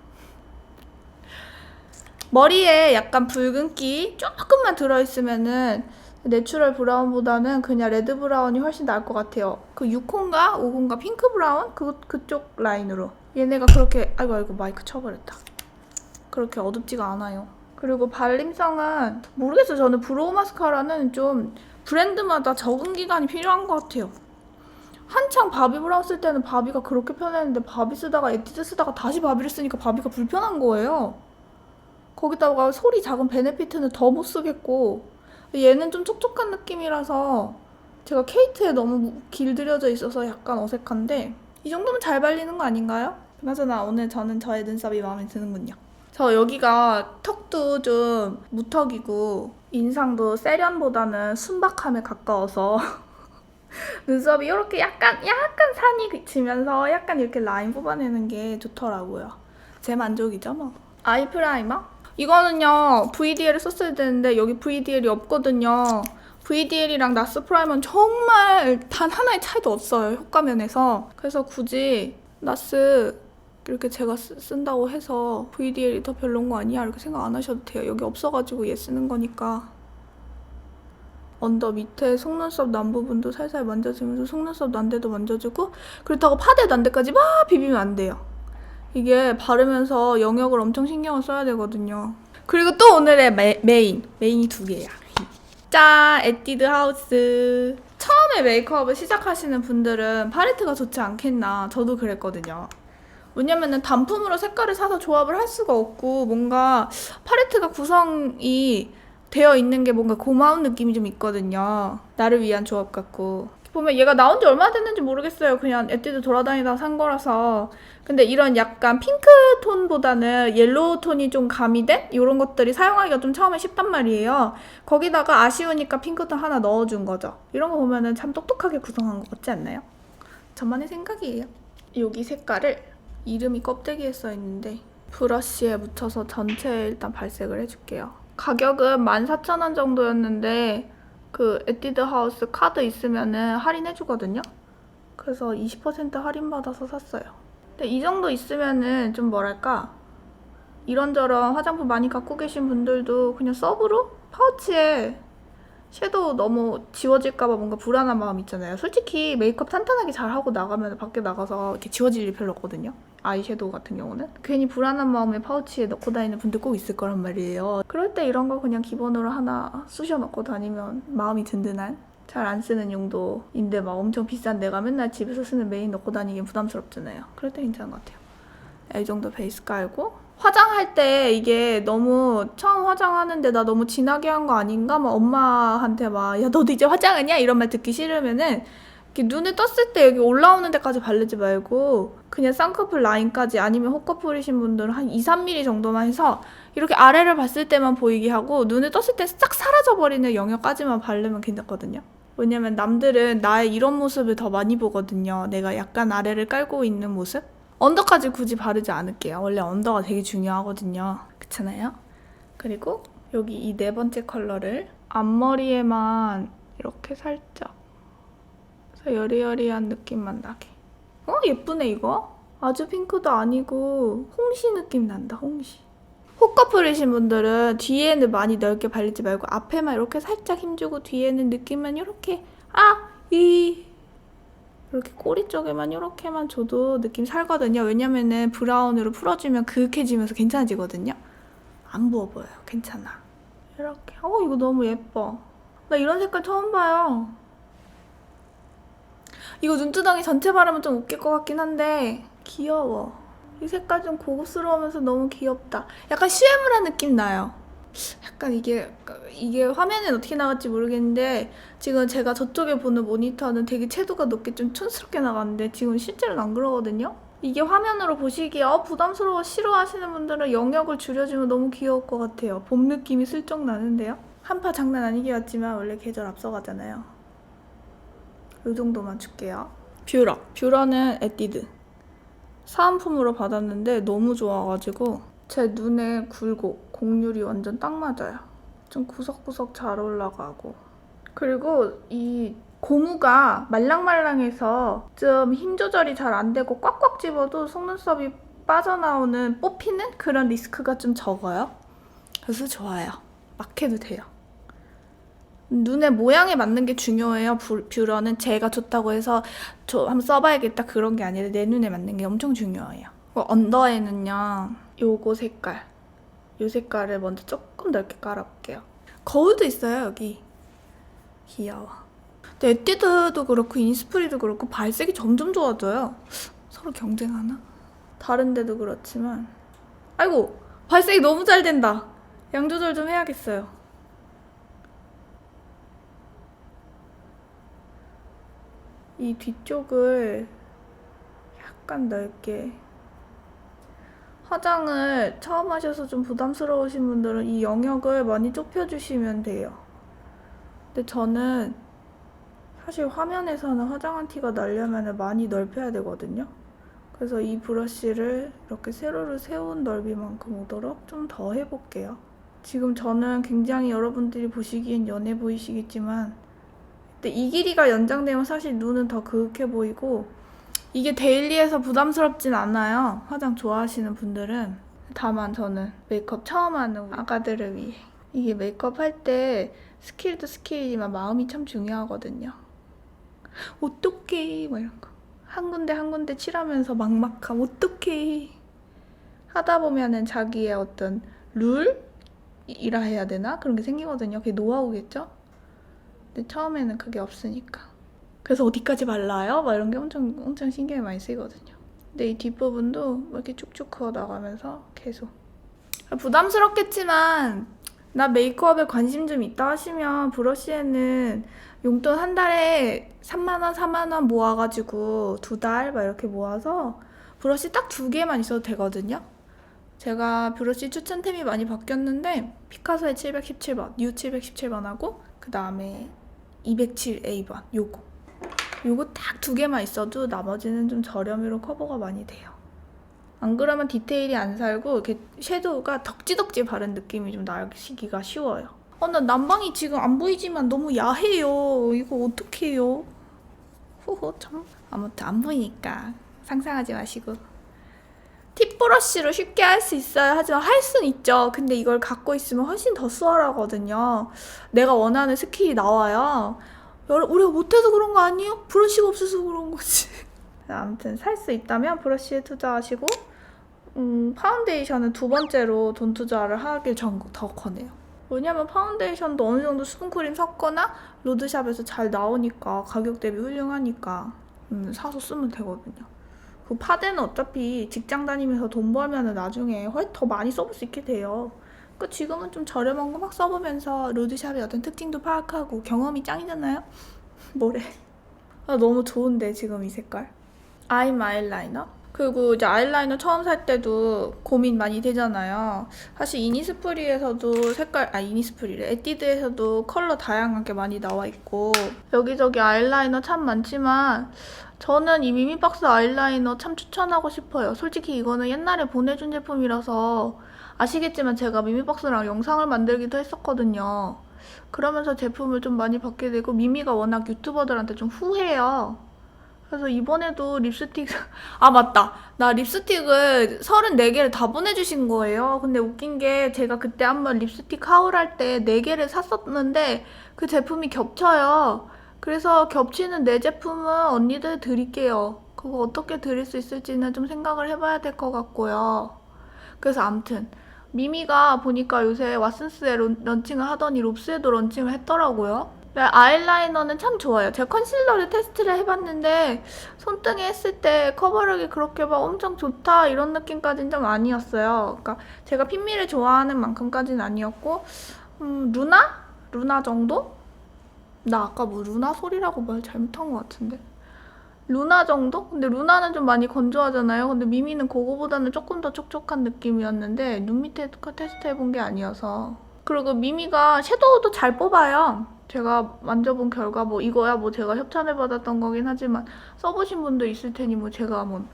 머리에 약간 붉은기 조금만 들어있으면은 내추럴 브라운보다는 그냥 레드 브라운이 훨씬 나을 것 같아요. 그 6호인가 5호인가 핑크 브라운? 그쪽 라인으로. 얘네가 그렇게 아이고 마이크 쳐버렸다. 그렇게 어둡지가 않아요. 그리고 발림성은 모르겠어요. 저는 브로우 마스카라는 좀 브랜드마다 적응 기간이 필요한 것 같아요. 한창 바비 브라운 쓸 때는 바비가 그렇게 편했는데 바비 쓰다가 에뛰드 쓰다가 다시 바비를 쓰니까 바비가 불편한 거예요. 거기다가 소리 작은 베네피트는 더 못 쓰겠고, 얘는 좀 촉촉한 느낌이라서 제가 케이트에 너무 길들여져 있어서 약간 어색한데 이 정도면 잘 발리는 거 아닌가요? 그나저나 오늘 저는 저의 눈썹이 마음에 드는군요. 저 여기가 턱도 좀 무턱이고 인상도 세련보다는 순박함에 가까워서 눈썹이 이렇게 약간 산이 지면서 약간 이렇게 라인 뽑아내는 게 좋더라고요. 제 만족이죠 뭐. 아이 프라이머? 이거는요 VDL을 썼어야 되는데 여기 VDL이 없거든요. VDL이랑 나스 프라이머는 정말 단 하나의 차이도 없어요, 효과면에서. 그래서 굳이 나스 이렇게 제가 쓴다고 해서 VDL이 더 별론 거 아니야? 이렇게 생각 안 하셔도 돼요. 여기 없어가지고 얘 쓰는 거니까. 언더 밑에 속눈썹 난 부분도 살살 만져주면서 속눈썹 난데도 만져주고, 그렇다고 파데 난데까지 막 비비면 안 돼요. 이게 바르면서 영역을 엄청 신경을 써야 되거든요. 그리고 또 오늘의 메인이 두 개야. 짠! 에뛰드 하우스. 처음에 메이크업을 시작하시는 분들은 팔레트가 좋지 않겠나. 저도 그랬거든요. 왜냐면은 단품으로 색깔을 사서 조합을 할 수가 없고 뭔가 팔레트가 구성이 되어 있는 게 뭔가 고마운 느낌이 좀 있거든요. 나를 위한 조합 같고. 보면 얘가 나온 지 얼마나 됐는지 모르겠어요. 그냥 에뛰드 돌아다니다가 산 거라서. 근데 이런 약간 핑크 톤보다는 옐로우 톤이 좀 가미된 이런 것들이 사용하기가 좀 처음에 쉽단 말이에요. 거기다가 아쉬우니까 핑크 톤 하나 넣어준 거죠. 이런 거 보면은 참 똑똑하게 구성한 것 같지 않나요? 저만의 생각이에요. 여기 색깔을 이름이 껍데기에 써있는데 브러쉬에 묻혀서 전체에 일단 발색을 해줄게요. 가격은 14,000원 정도였는데 그 에뛰드 하우스 카드 있으면은 할인해주거든요. 그래서 20% 할인받아서 샀어요. 근데 이 정도 있으면은 좀 뭐랄까 이런저런 화장품 많이 갖고 계신 분들도 그냥 서브로 파우치에 섀도우 너무 지워질까봐 뭔가 불안한 마음 있잖아요. 솔직히 메이크업 탄탄하게 잘 하고 나가면 밖에 나가서 이렇게 지워질 일 별로 없거든요. 아이섀도우 같은 경우는 괜히 불안한 마음에 파우치에 넣고 다니는 분들 꼭 있을 거란 말이에요. 그럴 때 이런 거 그냥 기본으로 하나 쑤셔 넣고 다니면 마음이 든든한, 잘 안 쓰는 용도인데 막 엄청 비싼 내가 맨날 집에서 쓰는 메인 넣고 다니긴 부담스럽잖아요. 그럴 때 괜찮은 것 같아요. 이 정도 베이스 깔고, 화장할 때 이게 너무 처음 화장하는데 나 너무 진하게 한 거 아닌가? 막 엄마한테 막 야 너도 이제 화장했냐? 이런 말 듣기 싫으면은 이렇게 눈에 떴을 때 여기 올라오는 데까지 바르지 말고 그냥 쌍꺼풀 라인까지, 아니면 호커풀이신 분들은 한 2, 3mm 정도만 해서 이렇게 아래를 봤을 때만 보이게 하고 눈에 떴을 때 싹 사라져버리는 영역까지만 바르면 괜찮거든요. 왜냐면 남들은 나의 이런 모습을 더 많이 보거든요. 내가 약간 아래를 깔고 있는 모습? 언더까지 굳이 바르지 않을게요. 원래 언더가 되게 중요하거든요. 그렇잖아요? 그리고 여기 이 네 번째 컬러를 앞머리에만 이렇게 살짝 그래서 여리여리한 느낌만 나게. 예쁘네 이거? 아주 핑크도 아니고 홍시 느낌 난다. 홍시. 호커풀이신 분들은 뒤에는 많이 넓게 바르지 말고 앞에만 이렇게 살짝 힘주고 뒤에는 느낌만 이렇게 이렇게 꼬리 쪽에만 이렇게만 줘도 느낌 살거든요. 왜냐면은 브라운으로 풀어주면 그윽해지면서 괜찮아지거든요. 안 부어 보여요. 괜찮아. 이렇게. 이거 너무 예뻐. 나 이런 색깔 처음 봐요. 이거 눈두덩이 전체 바르면 좀 웃길 것 같긴 한데 귀여워. 이 색깔 좀 고급스러우면서 너무 귀엽다. 약간 슈에무라 느낌 나요. 약간 이게 화면엔 어떻게 나갈지 모르겠는데 지금 제가 저쪽에 보는 모니터는 되게 채도가 높게 좀 촌스럽게 나가는데 지금 실제로는 안 그러거든요? 이게 화면으로 보시기에 부담스러워 싫어하시는 분들은 영역을 줄여주면 너무 귀여울 것 같아요. 봄 느낌이 슬쩍 나는데요? 한파 장난 아니게 왔지만 원래 계절 앞서가잖아요. 이 정도만 줄게요. 뷰러는 에뛰드 사은품으로 받았는데 너무 좋아가지고 제 눈에 굴곡, 곡률이 완전 딱 맞아요. 좀 구석구석 잘 올라가고. 그리고 이 고무가 말랑말랑해서 좀 힘 조절이 잘 안 되고 꽉꽉 집어도 속눈썹이 빠져나오는, 뽑히는 그런 리스크가 좀 적어요. 그래서 좋아요. 막 해도 돼요. 눈의 모양에 맞는 게 중요해요. 뷰러는 제가 좋다고 해서 한번 써봐야겠다 그런 게 아니라 내 눈에 맞는 게 엄청 중요해요. 언더에는요, 요거 색깔, 요 색깔을 먼저 조금 넓게 깔아볼게요. 거울도 있어요 여기. 귀여워. 근데 에뛰드도 그렇고 인스프리도 그렇고 발색이 점점 좋아져요. 서로 경쟁하나? 다른 데도 그렇지만. 아이고 발색이 너무 잘 된다. 양 조절 좀 해야겠어요. 이 뒤쪽을 약간 넓게. 화장을 처음 하셔서 좀 부담스러우신 분들은 이 영역을 많이 좁혀주시면 돼요. 근데 저는 사실 화면에서는 화장한 티가 나려면 많이 넓혀야 되거든요. 그래서 이 브러쉬를 이렇게 세로를 세운 넓이만큼 오도록 좀 더 해볼게요. 지금 저는 굉장히 여러분들이 보시기엔 연해 보이시겠지만 근데 이 길이가 연장되면 사실 눈은 더 그윽해 보이고 이게 데일리해서 부담스럽진 않아요. 화장 좋아하시는 분들은. 다만 저는 메이크업 처음 하는 아가들을 위해. 이게 메이크업 할 때 스킬도 스킬이지만 마음이 참 중요하거든요. 어떡해 막 이런 거. 한 군데 한 군데 칠하면서 막막함. 어떡해 하다 보면은 자기의 어떤 룰이라 해야 되나? 그런 게 생기거든요. 그게 노하우겠죠? 근데 처음에는 그게 없으니까. 그래서 어디까지 발라요? 막 이런 게 엄청 신경이 많이 쓰이거든요. 근데 이 뒷부분도 이렇게 쭉쭉 그어 나가면서 계속. 부담스럽겠지만 나 메이크업에 관심 좀 있다 하시면 브러쉬에는 용돈 한 달에 3만원, 4만원 모아가지고 2달 막 이렇게 모아서 브러쉬 딱 2개만 있어도 되거든요. 제가 브러쉬 추천템이 많이 바뀌었는데 피카소의 717번, 뉴 717번하고 그 다음에 207A번 요거 딱 2개만 있어도 나머지는 좀 저렴이로 커버가 많이 돼요. 안 그러면 디테일이 안 살고 이렇게 섀도우가 덕지덕지 바른 느낌이 좀 나시기가 쉬워요. 나 난방이 지금 안 보이지만 너무 야해요. 이거 어떡해요? 호호 참. 아무튼 안 보이니까 상상하지 마시고. 팁 브러쉬로 쉽게 할 수 있어요. 하지만 할 수는 있죠. 근데 이걸 갖고 있으면 훨씬 더 수월하거든요. 내가 원하는 스킬이 나와요. 우리가 못해서 그런 거 아니에요? 브러쉬가 없어서 그런 거지. 아무튼 살 수 있다면 브러쉬에 투자하시고 파운데이션은 두 번째로 돈 투자를 하길 더 권해요. 왜냐면 파운데이션도 어느 정도 수분크림 섞거나 로드샵에서 잘 나오니까 가격 대비 훌륭하니까 사서 쓰면 되거든요. 그 파데는 어차피 직장 다니면서 돈 벌면은 나중에 훨씬 더 많이 써볼 수 있게 돼요. 그 지금은 좀 저렴한 거 막 써보면서 로드샵의 어떤 특징도 파악하고 경험이 짱이잖아요? 뭐래? 너무 좋은데 지금 이 색깔. 아임 아이라이너. 그리고 이제 아이라이너 처음 살 때도 고민 많이 되잖아요. 사실 이니스프리에서도 이니스프리래. 에뛰드에서도 컬러 다양하게 많이 나와 있고 여기저기 아이라이너 참 많지만 저는 이 미미박스 아이라이너 참 추천하고 싶어요. 솔직히 이거는 옛날에 보내준 제품이라서 아시겠지만 제가 미미박스랑 영상을 만들기도 했었거든요. 그러면서 제품을 좀 많이 받게 되고 미미가 워낙 유튜버들한테 좀 후해요. 그래서 이번에도 립스틱 맞다. 나 립스틱을 34개를 다 보내주신 거예요. 근데 웃긴 게 제가 그때 한번 립스틱 하울 할 때 4개를 샀었는데 그 제품이 겹쳐요. 그래서 겹치는 4제품은 언니들 드릴게요. 그거 어떻게 드릴 수 있을지는 좀 생각을 해봐야 될 것 같고요. 그래서 암튼 미미가 보니까 요새 왓슨스에 런칭을 하더니 롭스에도 런칭을 했더라고요. 아이라이너는 참 좋아요. 제가 컨실러를 테스트를 해봤는데 손등에 했을 때 커버력이 그렇게 막 엄청 좋다 이런 느낌까지는 좀 아니었어요. 그러니까 제가 핀미를 좋아하는 만큼까지는 아니었고 루나 정도? 나 아까 뭐 루나 소리라고 말 잘못한 것 같은데 루나 정도? 근데 루나는 좀 많이 건조하잖아요. 근데 미미는 그거보다는 조금 더 촉촉한 느낌이었는데 눈 밑에 테스트 해본 게 아니어서. 그리고 미미가 섀도우도 잘 뽑아요. 제가 만져본 결과 뭐 이거야 뭐 제가 협찬을 받았던 거긴 하지만 써보신 분도 있을 테니 뭐 제가 뭐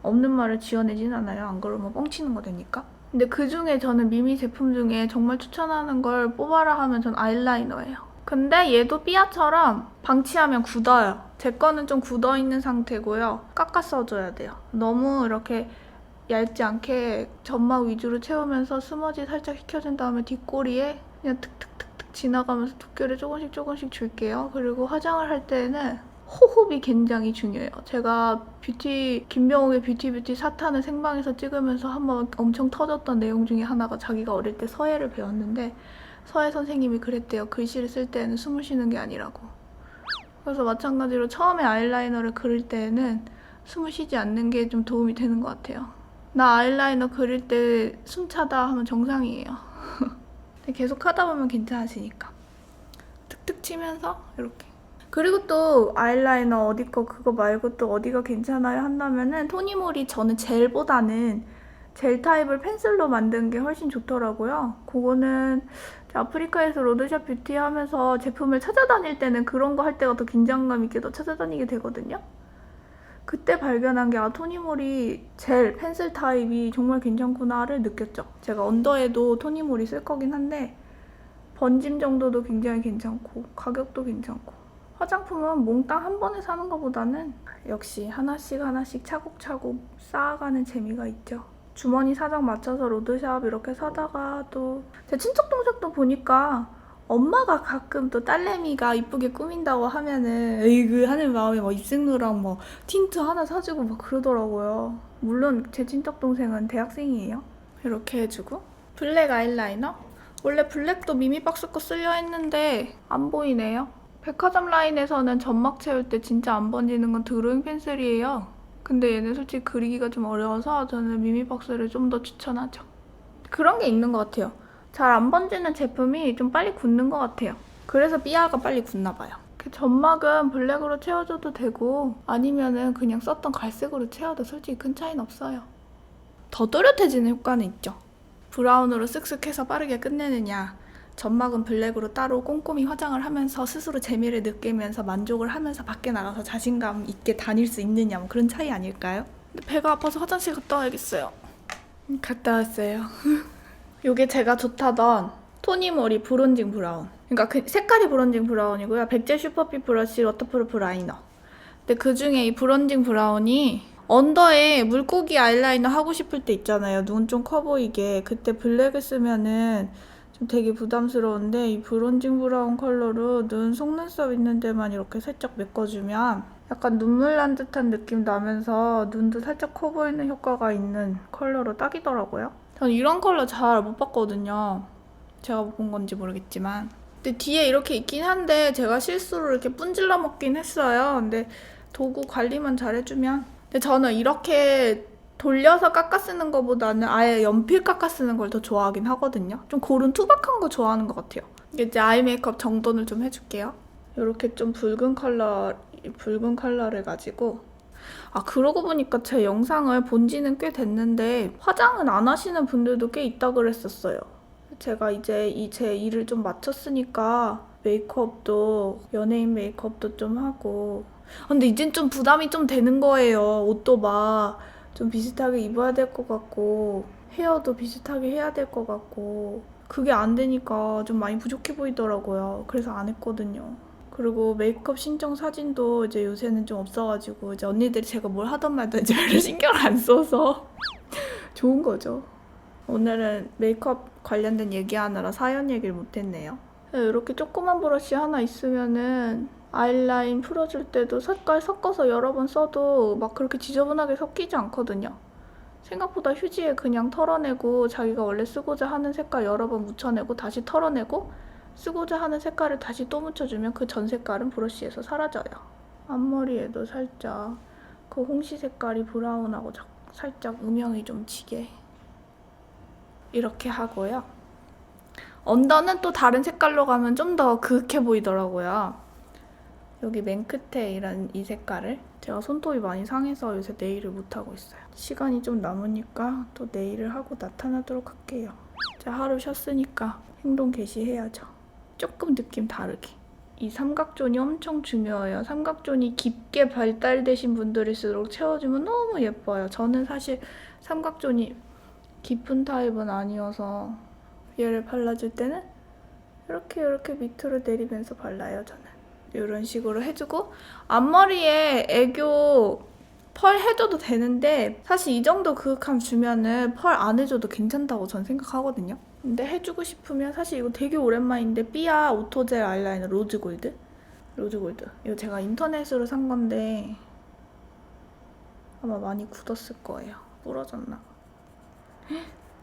없는 말을 지어내진 않아요. 안 그러면 뻥치는 거 되니까. 근데 그 중에 저는 미미 제품 중에 정말 추천하는 걸 뽑아라 하면 전 아이라이너예요. 근데 얘도 삐아처럼 방치하면 굳어요. 제 거는 좀 굳어있는 상태고요. 깎아 써줘야 돼요. 너무 이렇게 얇지 않게 점막 위주로 채우면서 스머지 살짝 식혀준 다음에 뒷꼬리에 그냥 툭툭툭툭 지나가면서 두께를 조금씩 줄게요. 그리고 화장을 할 때는 호흡이 굉장히 중요해요. 제가 김병욱의 뷰티 사탄을 생방에서 찍으면서 한번 엄청 터졌던 내용 중에 하나가 자기가 어릴 때 서예를 배웠는데 서예 선생님이 그랬대요. 글씨를 쓸 때는 숨을 쉬는 게 아니라고. 그래서 마찬가지로 처음에 아이라이너를 그릴 때는 숨을 쉬지 않는 게 좀 도움이 되는 것 같아요. 나 아이라이너 그릴 때 숨 차다 하면 정상이에요. 계속 하다 보면 괜찮아지니까. 툭툭 치면서 이렇게. 그리고 또 아이라이너 어디 거 그거 말고 또 어디가 괜찮아요 한다면은 토니모리 저는 젤보다는 젤 타입을 펜슬로 만든 게 훨씬 좋더라고요. 그거는 아프리카에서 로드샵 뷰티 하면서 제품을 찾아다닐 때는 그런 거 할 때가 더 긴장감 있게 더 찾아다니게 되거든요. 그때 발견한 게 토니모리 젤 펜슬 타입이 정말 괜찮구나를 느꼈죠. 제가 언더에도 토니모리 쓸 거긴 한데 번짐 정도도 굉장히 괜찮고 가격도 괜찮고 화장품은 몽땅 한 번에 사는 것보다는 역시 하나씩 차곡차곡 쌓아가는 재미가 있죠. 주머니 사정 맞춰서 로드샵 이렇게 사다가 또 제 친척 동생도 보니까 엄마가 가끔 또 딸내미가 이쁘게 꾸민다고 하면은 에이그 하는 마음에 막 입생로랑 뭐 틴트 하나 사주고 막 그러더라고요. 물론 제 친척 동생은 대학생이에요. 이렇게 해주고 블랙 아이라이너? 원래 블랙도 미미박스 거 쓰려 했는데 안 보이네요. 백화점 라인에서는 점막 채울 때 진짜 안 번지는 건 드로잉 펜슬이에요. 근데 얘는 솔직히 그리기가 좀 어려워서 저는 미미박스를 좀 더 추천하죠. 그런 게 있는 것 같아요. 잘 안 번지는 제품이 좀 빨리 굳는 것 같아요. 그래서 삐아가 빨리 굳나 봐요. 점막은 블랙으로 채워줘도 되고 아니면은 그냥 썼던 갈색으로 채워도 솔직히 큰 차이는 없어요. 더 또렷해지는 효과는 있죠. 브라운으로 쓱쓱 해서 빠르게 끝내느냐 점막은 블랙으로 따로 꼼꼼히 화장을 하면서 스스로 재미를 느끼면서 만족을 하면서 밖에 나가서 자신감 있게 다닐 수 있느냐 뭐 그런 차이 아닐까요? 근데 배가 아파서 화장실 갔다 와야겠어요. 갔다 왔어요. 요게 제가 좋다던 토니모리 브론징 브라운. 그러니까 그 색깔이 브론징 브라운이고요. 백제 슈퍼핏 브러쉬 워터프루프 라이너. 근데 그 중에 이 브론징 브라운이 언더에 물고기 아이라이너 하고 싶을 때 있잖아요. 눈 좀 커 보이게. 그때 블랙을 쓰면은 좀 되게 부담스러운데 이 브론징 브라운 컬러로 눈 속눈썹 있는 데만 이렇게 살짝 메꿔주면 약간 눈물 난 듯한 느낌 나면서 눈도 살짝 커 보이는 효과가 있는 컬러로 딱이더라고요. 전 이런 컬러 잘 못 봤거든요. 제가 못 본 건지 모르겠지만. 근데 뒤에 이렇게 있긴 한데 제가 실수로 이렇게 분질러 먹긴 했어요. 근데 도구 관리만 잘해주면. 근데 저는 이렇게 돌려서 깎아 쓰는 것보다는 아예 연필 깎아 쓰는 걸 더 좋아하긴 하거든요. 좀 고른 투박한 거 좋아하는 것 같아요. 이제 아이 메이크업 정돈을 좀 해줄게요. 이렇게 좀 붉은 컬러를 가지고 그러고 보니까 제 영상을 본 지는 꽤 됐는데 화장은 안 하시는 분들도 꽤 있다 그랬었어요. 제가 이제 제 일을 좀 마쳤으니까 메이크업도 연예인 메이크업도 좀 하고 근데 이젠 좀 부담이 좀 되는 거예요. 옷도 막 좀 비슷하게 입어야 될 것 같고 헤어도 비슷하게 해야 될 것 같고 그게 안 되니까 좀 많이 부족해 보이더라고요. 그래서 안 했거든요. 그리고 메이크업 신청 사진도 이제 요새는 좀 없어가지고 이제 언니들이 제가 뭘 하던 말든 이제 별로 신경을 안 써서 좋은 거죠. 오늘은 메이크업 관련된 얘기하느라 사연 얘기를 못했네요. 이렇게 조그만 브러쉬 하나 있으면은 아이라인 풀어줄 때도 색깔 섞어서 여러 번 써도 막 그렇게 지저분하게 섞이지 않거든요. 생각보다 휴지에 그냥 털어내고 자기가 원래 쓰고자 하는 색깔 여러 번 묻혀내고 다시 털어내고 쓰고자 하는 색깔을 다시 또 묻혀주면 그 전 색깔은 브러쉬에서 사라져요. 앞머리에도 살짝 그 홍시 색깔이 브라운하고 살짝 음영이 좀 지게 이렇게 하고요. 언더는 또 다른 색깔로 가면 좀 더 그윽해 보이더라고요. 여기 맨 끝에 이런 이 색깔을 제가 손톱이 많이 상해서 요새 네일을 못하고 있어요. 시간이 좀 남으니까 또 네일을 하고 나타나도록 할게요. 제가 하루 쉬었으니까 행동 개시해야죠. 조금 느낌 다르게. 이 삼각존이 엄청 중요해요. 삼각존이 깊게 발달되신 분들일수록 채워주면 너무 예뻐요. 저는 사실 삼각존이 깊은 타입은 아니어서 얘를 발라줄 때는 이렇게 밑으로 내리면서 발라요. 저는 이런 식으로 해주고 앞머리에 애교 펄 해줘도 되는데 사실 이 정도 그윽함 주면은 펄 안 해줘도 괜찮다고 전 생각하거든요. 근데 해주고 싶으면 사실 이거 되게 오랜만인데 삐아 오토젤 아이라이너 로즈골드 이거 제가 인터넷으로 산 건데 아마 많이 굳었을 거예요. 부러졌나?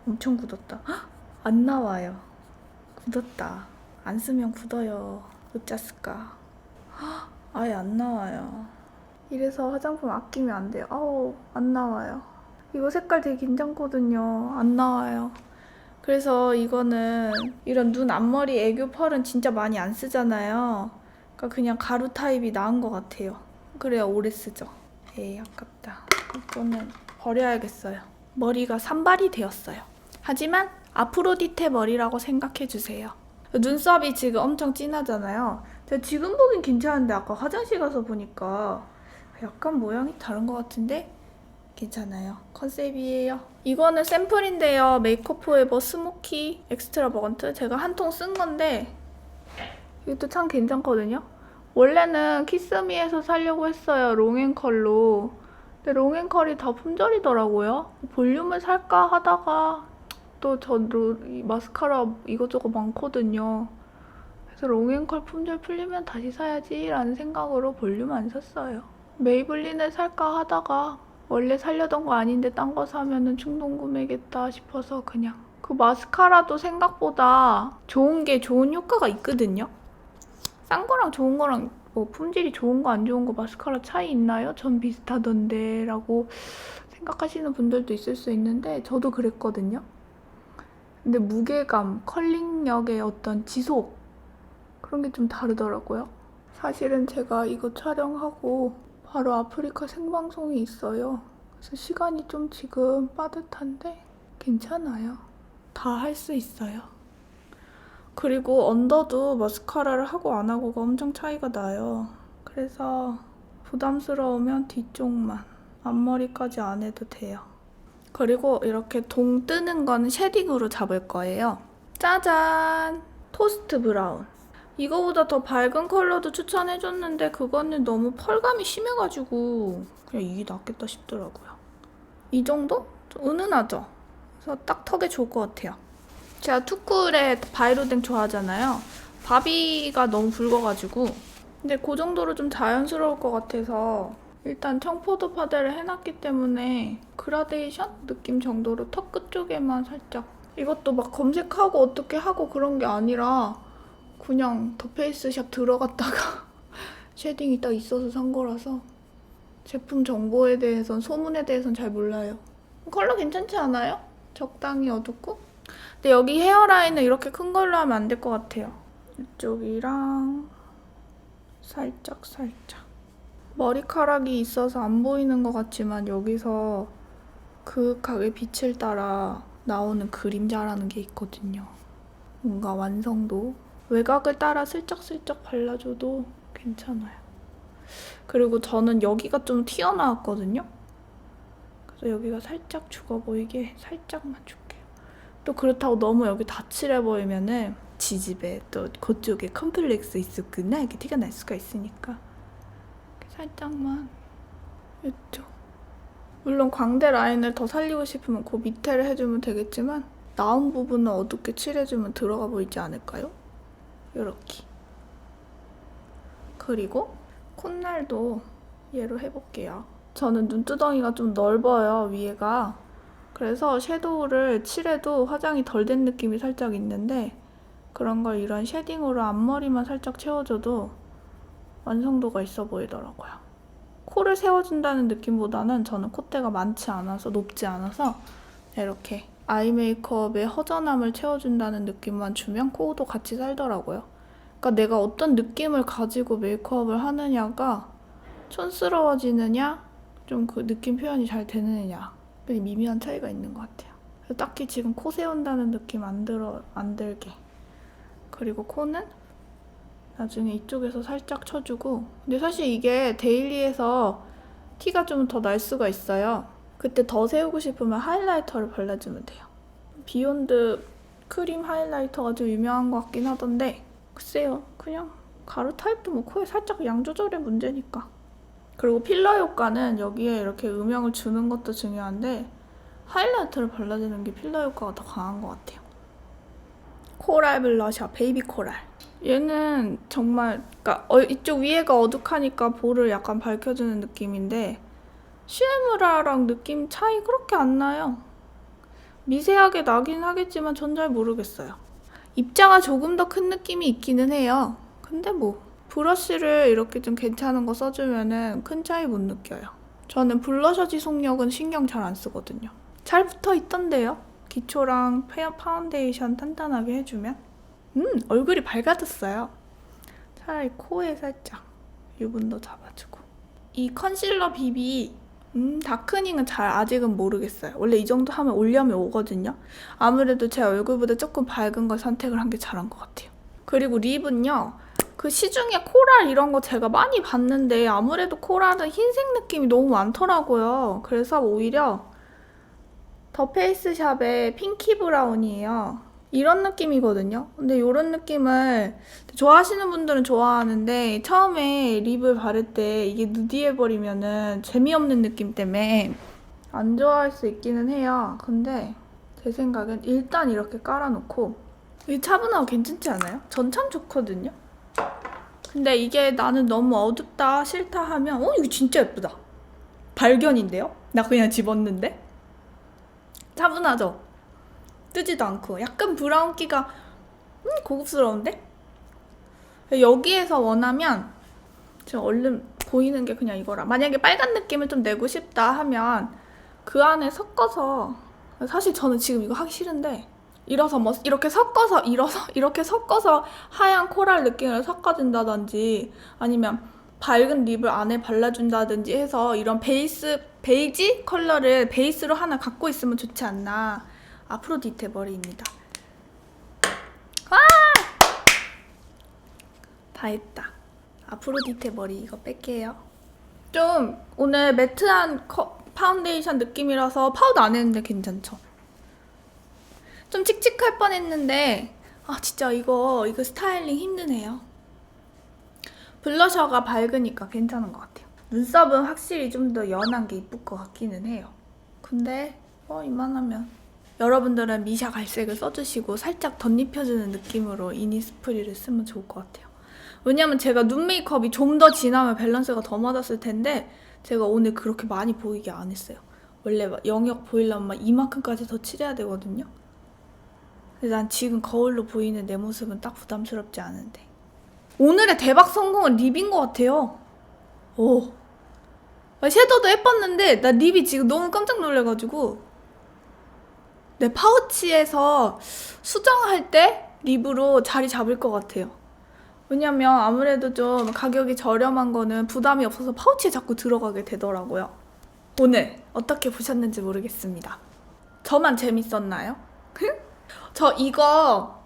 엄청 굳었다. 헉! 안 나와요. 굳었다. 안 쓰면 굳어요. 어쩌을까? 아예 안 나와요. 이래서 화장품 아끼면 안 돼요. 아우, 안 나와요. 이거 색깔 되게 괜찮거든요. 안 나와요. 그래서 이거는 이런 눈 앞머리 애교 펄은 진짜 많이 안 쓰잖아요. 그러니까 그냥 가루 타입이 나은 것 같아요. 그래야 오래 쓰죠. 에이, 아깝다. 이거는 버려야겠어요. 머리가 산발이 되었어요. 하지만 아프로디테 머리라고 생각해주세요. 눈썹이 지금 엄청 진하잖아요. 제가 지금 보긴 괜찮은데 아까 화장실 가서 보니까 약간 모양이 다른 것 같은데 괜찮아요. 컨셉이에요. 이거는 샘플인데요. 메이크업 포에버 스모키 엑스트라버건트 제가 한 통 쓴 건데 이것도 참 괜찮거든요. 원래는 키스미에서 사려고 했어요. 롱앤컬로. 근데 롱앤컬이 다 품절이더라고요. 볼륨을 살까 하다가 또 저도 마스카라 이것저것 많거든요. 그래서 롱앤컬 품절 풀리면 다시 사야지 라는 생각으로 볼륨 안 샀어요. 메이블린을 살까 하다가 원래 살려던 거 아닌데 딴 거 사면은 충동 구매겠다 싶어서 그냥. 그 마스카라도 생각보다 좋은 게 좋은 효과가 있거든요. 싼 거랑 좋은 거랑 뭐 품질이 좋은 거 안 좋은 거 마스카라 차이 있나요? 전 비슷하던데 라고 생각하시는 분들도 있을 수 있는데 저도 그랬거든요. 근데 무게감, 컬링력의 어떤 지속 그런 게 좀 다르더라고요. 사실은 제가 이거 촬영하고 바로 아프리카 생방송이 있어요. 그래서 시간이 좀 지금 빠듯한데 괜찮아요. 다 할 수 있어요. 그리고 언더도 마스카라를 하고 안 하고가 엄청 차이가 나요. 그래서 부담스러우면 뒤쪽만 앞머리까지 안 해도 돼요. 그리고 이렇게 동 뜨는 거는 쉐딩으로 잡을 거예요. 짜잔! 토스트 브라운. 이거보다 더 밝은 컬러도 추천해줬는데 그거는 너무 펄감이 심해가지고 그냥 이게 낫겠다 싶더라고요. 이 정도? 좀 은은하죠? 그래서 딱 턱에 좋을 것 같아요. 제가 투쿨의 바이로댕 좋아하잖아요. 바비가 너무 붉어가지고 근데 그 정도로 좀 자연스러울 것 같아서 일단 청포도 파데를 해놨기 때문에 그라데이션 느낌 정도로 턱 끝쪽에만 살짝 이것도 막 검색하고 어떻게 하고 그런 게 아니라 그냥 더 페이스샵 들어갔다가 쉐딩이 딱 있어서 산 거라서 제품 정보에 대해선 소문에 대해선 잘 몰라요. 컬러 괜찮지 않아요? 적당히 어둡고? 근데 여기 헤어라인을 이렇게 큰 걸로 하면 안 될 것 같아요. 이쪽이랑 살짝 머리카락이 있어서 안 보이는 것 같지만 여기서 그윽하게 빛을 따라 나오는 그림자라는 게 있거든요. 뭔가 완성도 외곽을 따라 슬쩍슬쩍 발라줘도 괜찮아요. 그리고 저는 여기가 좀 튀어나왔거든요. 그래서 여기가 살짝 죽어 보이게 살짝만 줄게요. 또 그렇다고 너무 여기 다 칠해 보이면은 지집에 또 그쪽에 컴플렉스 있었구나 이렇게 티가 날 수가 있으니까 이렇게 살짝만 이쪽. 물론 광대 라인을 더 살리고 싶으면 그 밑에를 해주면 되겠지만 나온 부분은 어둡게 칠해주면 들어가 보이지 않을까요? 이렇게. 그리고 콧날도 얘로 해볼게요. 저는 눈두덩이가 좀 넓어요, 위에가. 그래서 섀도우를 칠해도 화장이 덜 된 느낌이 살짝 있는데 그런 걸 이런 쉐딩으로 앞머리만 살짝 채워줘도 완성도가 있어 보이더라고요. 코를 세워준다는 느낌보다는 저는 콧대가 많지 않아서 높지 않아서 이렇게 아이 메이크업의 허전함을 채워준다는 느낌만 주면 코도 같이 살더라고요. 그러니까 내가 어떤 느낌을 가지고 메이크업을 하느냐가 촌스러워지느냐 좀 그 느낌 표현이 잘 되느냐 미미한 차이가 있는 것 같아요. 그래서 딱히 지금 코 세운다는 느낌 안 들게. 그리고 코는 나중에 이쪽에서 살짝 쳐주고 근데 사실 이게 데일리에서 티가 좀 더 날 수가 있어요. 그때 더 세우고 싶으면 하이라이터를 발라주면 돼요. 비욘드 크림 하이라이터가 좀 유명한 것 같긴 하던데 글쎄요. 그냥 가루 타입도 뭐 코에 살짝 양 조절의 문제니까. 그리고 필러 효과는 여기에 이렇게 음영을 주는 것도 중요한데 하이라이터를 발라주는 게 필러 효과가 더 강한 것 같아요. 코랄 블러셔 베이비 코랄. 얘는 정말 그러니까 이쪽 위에가 어둑하니까 볼을 약간 밝혀주는 느낌인데 시에무라랑 느낌 차이 그렇게 안 나요. 미세하게 나긴 하겠지만 전 잘 모르겠어요. 입자가 조금 더 큰 느낌이 있기는 해요. 근데 뭐 브러쉬를 이렇게 좀 괜찮은 거 써주면은 큰 차이 못 느껴요. 저는 블러셔 지속력은 신경 잘 안 쓰거든요. 잘 붙어 있던데요. 기초랑 파운데이션 탄탄하게 해주면 얼굴이 밝아졌어요. 차라리 코에 살짝 유분도 잡아주고 이 컨실러 비비 다크닝은 잘 아직은 모르겠어요. 원래 이 정도 하면 올려면 오거든요. 아무래도 제 얼굴보다 조금 밝은 걸 선택을 한 게 잘한 것 같아요. 그리고 립은요. 그 시중에 코랄 이런 거 제가 많이 봤는데 아무래도 코랄은 흰색 느낌이 너무 많더라고요. 그래서 오히려 더 페이스샵의 핑키 브라운이에요. 이런 느낌이거든요. 근데 이런 느낌을 좋아하시는 분들은 좋아하는데 처음에 립을 바를 때 이게 누디해버리면은 재미없는 느낌 때문에 안 좋아할 수 있기는 해요. 근데 제 생각엔 일단 이렇게 깔아놓고 이게 차분하고 괜찮지 않아요? 전 참 좋거든요. 근데 이게 나는 너무 어둡다 싫다 하면 이거 진짜 예쁘다. 발견인데요? 나 그냥 집었는데? 차분하죠? 뜨지도 않고 약간 브라운기가 고급스러운데? 여기에서 원하면 지금 얼른 보이는 게 그냥 이거라. 만약에 빨간 느낌을 좀 내고 싶다 하면 그 안에 섞어서 사실 저는 지금 이거 하기 싫은데 이렇게 섞어서 하얀 코랄 느낌을 섞어준다든지 아니면 밝은 립을 안에 발라준다든지 해서 이런 베이지 컬러를 베이스로 하나 갖고 있으면 좋지 않나. 아프로디테 머리입니다. 와! 다 했다. 아프로디테 머리 이거 뺄게요. 좀 오늘 매트한 파운데이션 느낌이라서 파우더 안 했는데 괜찮죠? 좀 칙칙할 뻔했는데 진짜 이거 스타일링 힘드네요. 블러셔가 밝으니까 괜찮은 것 같아요. 눈썹은 확실히 좀 더 연한 게 이쁠 것 같기는 해요. 근데 이만하면 여러분들은 미샤 갈색을 써주시고 살짝 덧입혀주는 느낌으로 이니스프리를 쓰면 좋을 것 같아요. 왜냐면 제가 눈 메이크업이 좀 더 진하면 밸런스가 더 맞았을 텐데 제가 오늘 그렇게 많이 보이게 안 했어요. 원래 막 영역 보이려면 막 이만큼까지 더 칠해야 되거든요. 근데 난 지금 거울로 보이는 내 모습은 딱 부담스럽지 않은데. 오늘의 대박 성공은 립인 것 같아요. 오. 섀도우도 예뻤는데 나 립이 지금 너무 깜짝 놀래가지고 내 파우치에서 수정할 때 립으로 자리 잡을 것 같아요. 왜냐면 아무래도 좀 가격이 저렴한 거는 부담이 없어서 파우치에 자꾸 들어가게 되더라고요. 오늘 어떻게 보셨는지 모르겠습니다. 저만 재밌었나요? 저 이거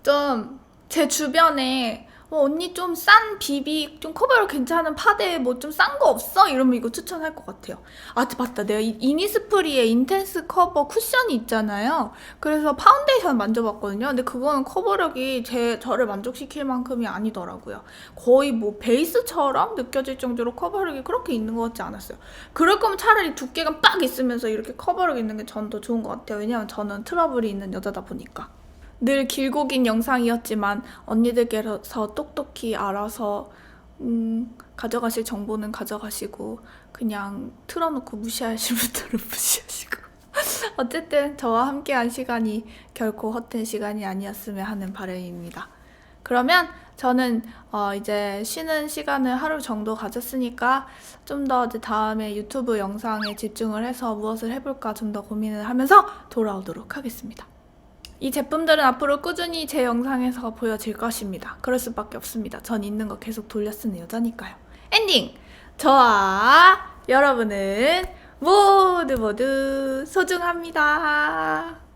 좀 제 주변에 언니 좀 싼 비비 좀 커버력 괜찮은 파데 뭐 좀 싼 거 없어? 이러면 이거 추천할 것 같아요. 아 맞다, 내가 이니스프리의 인텐스 커버 쿠션이 있잖아요. 그래서 파운데이션 만져봤거든요. 근데 그거는 커버력이 저를 만족시킬 만큼이 아니더라고요. 거의 뭐 베이스처럼 느껴질 정도로 커버력이 그렇게 있는 것 같지 않았어요. 그럴 거면 차라리 두께가 빡 있으면서 이렇게 커버력 있는 게 전 더 좋은 것 같아요. 왜냐면 저는 트러블이 있는 여자다 보니까. 늘 길고 긴 영상이었지만 언니들께서 똑똑히 알아서 가져가실 정보는 가져가시고 그냥 틀어놓고 무시하실 분들은 무시하시고 어쨌든 저와 함께한 시간이 결코 헛된 시간이 아니었으면 하는 바람입니다. 그러면 저는 이제 쉬는 시간을 하루 정도 가졌으니까 좀 더 다음에 유튜브 영상에 집중을 해서 무엇을 해볼까 좀 더 고민을 하면서 돌아오도록 하겠습니다. 이 제품들은 앞으로 꾸준히 제 영상에서 보여질 것입니다. 그럴 수밖에 없습니다. 전 있는 거 계속 돌려 쓰는 여자니까요. 엔딩! 저와 여러분은 모두 소중합니다.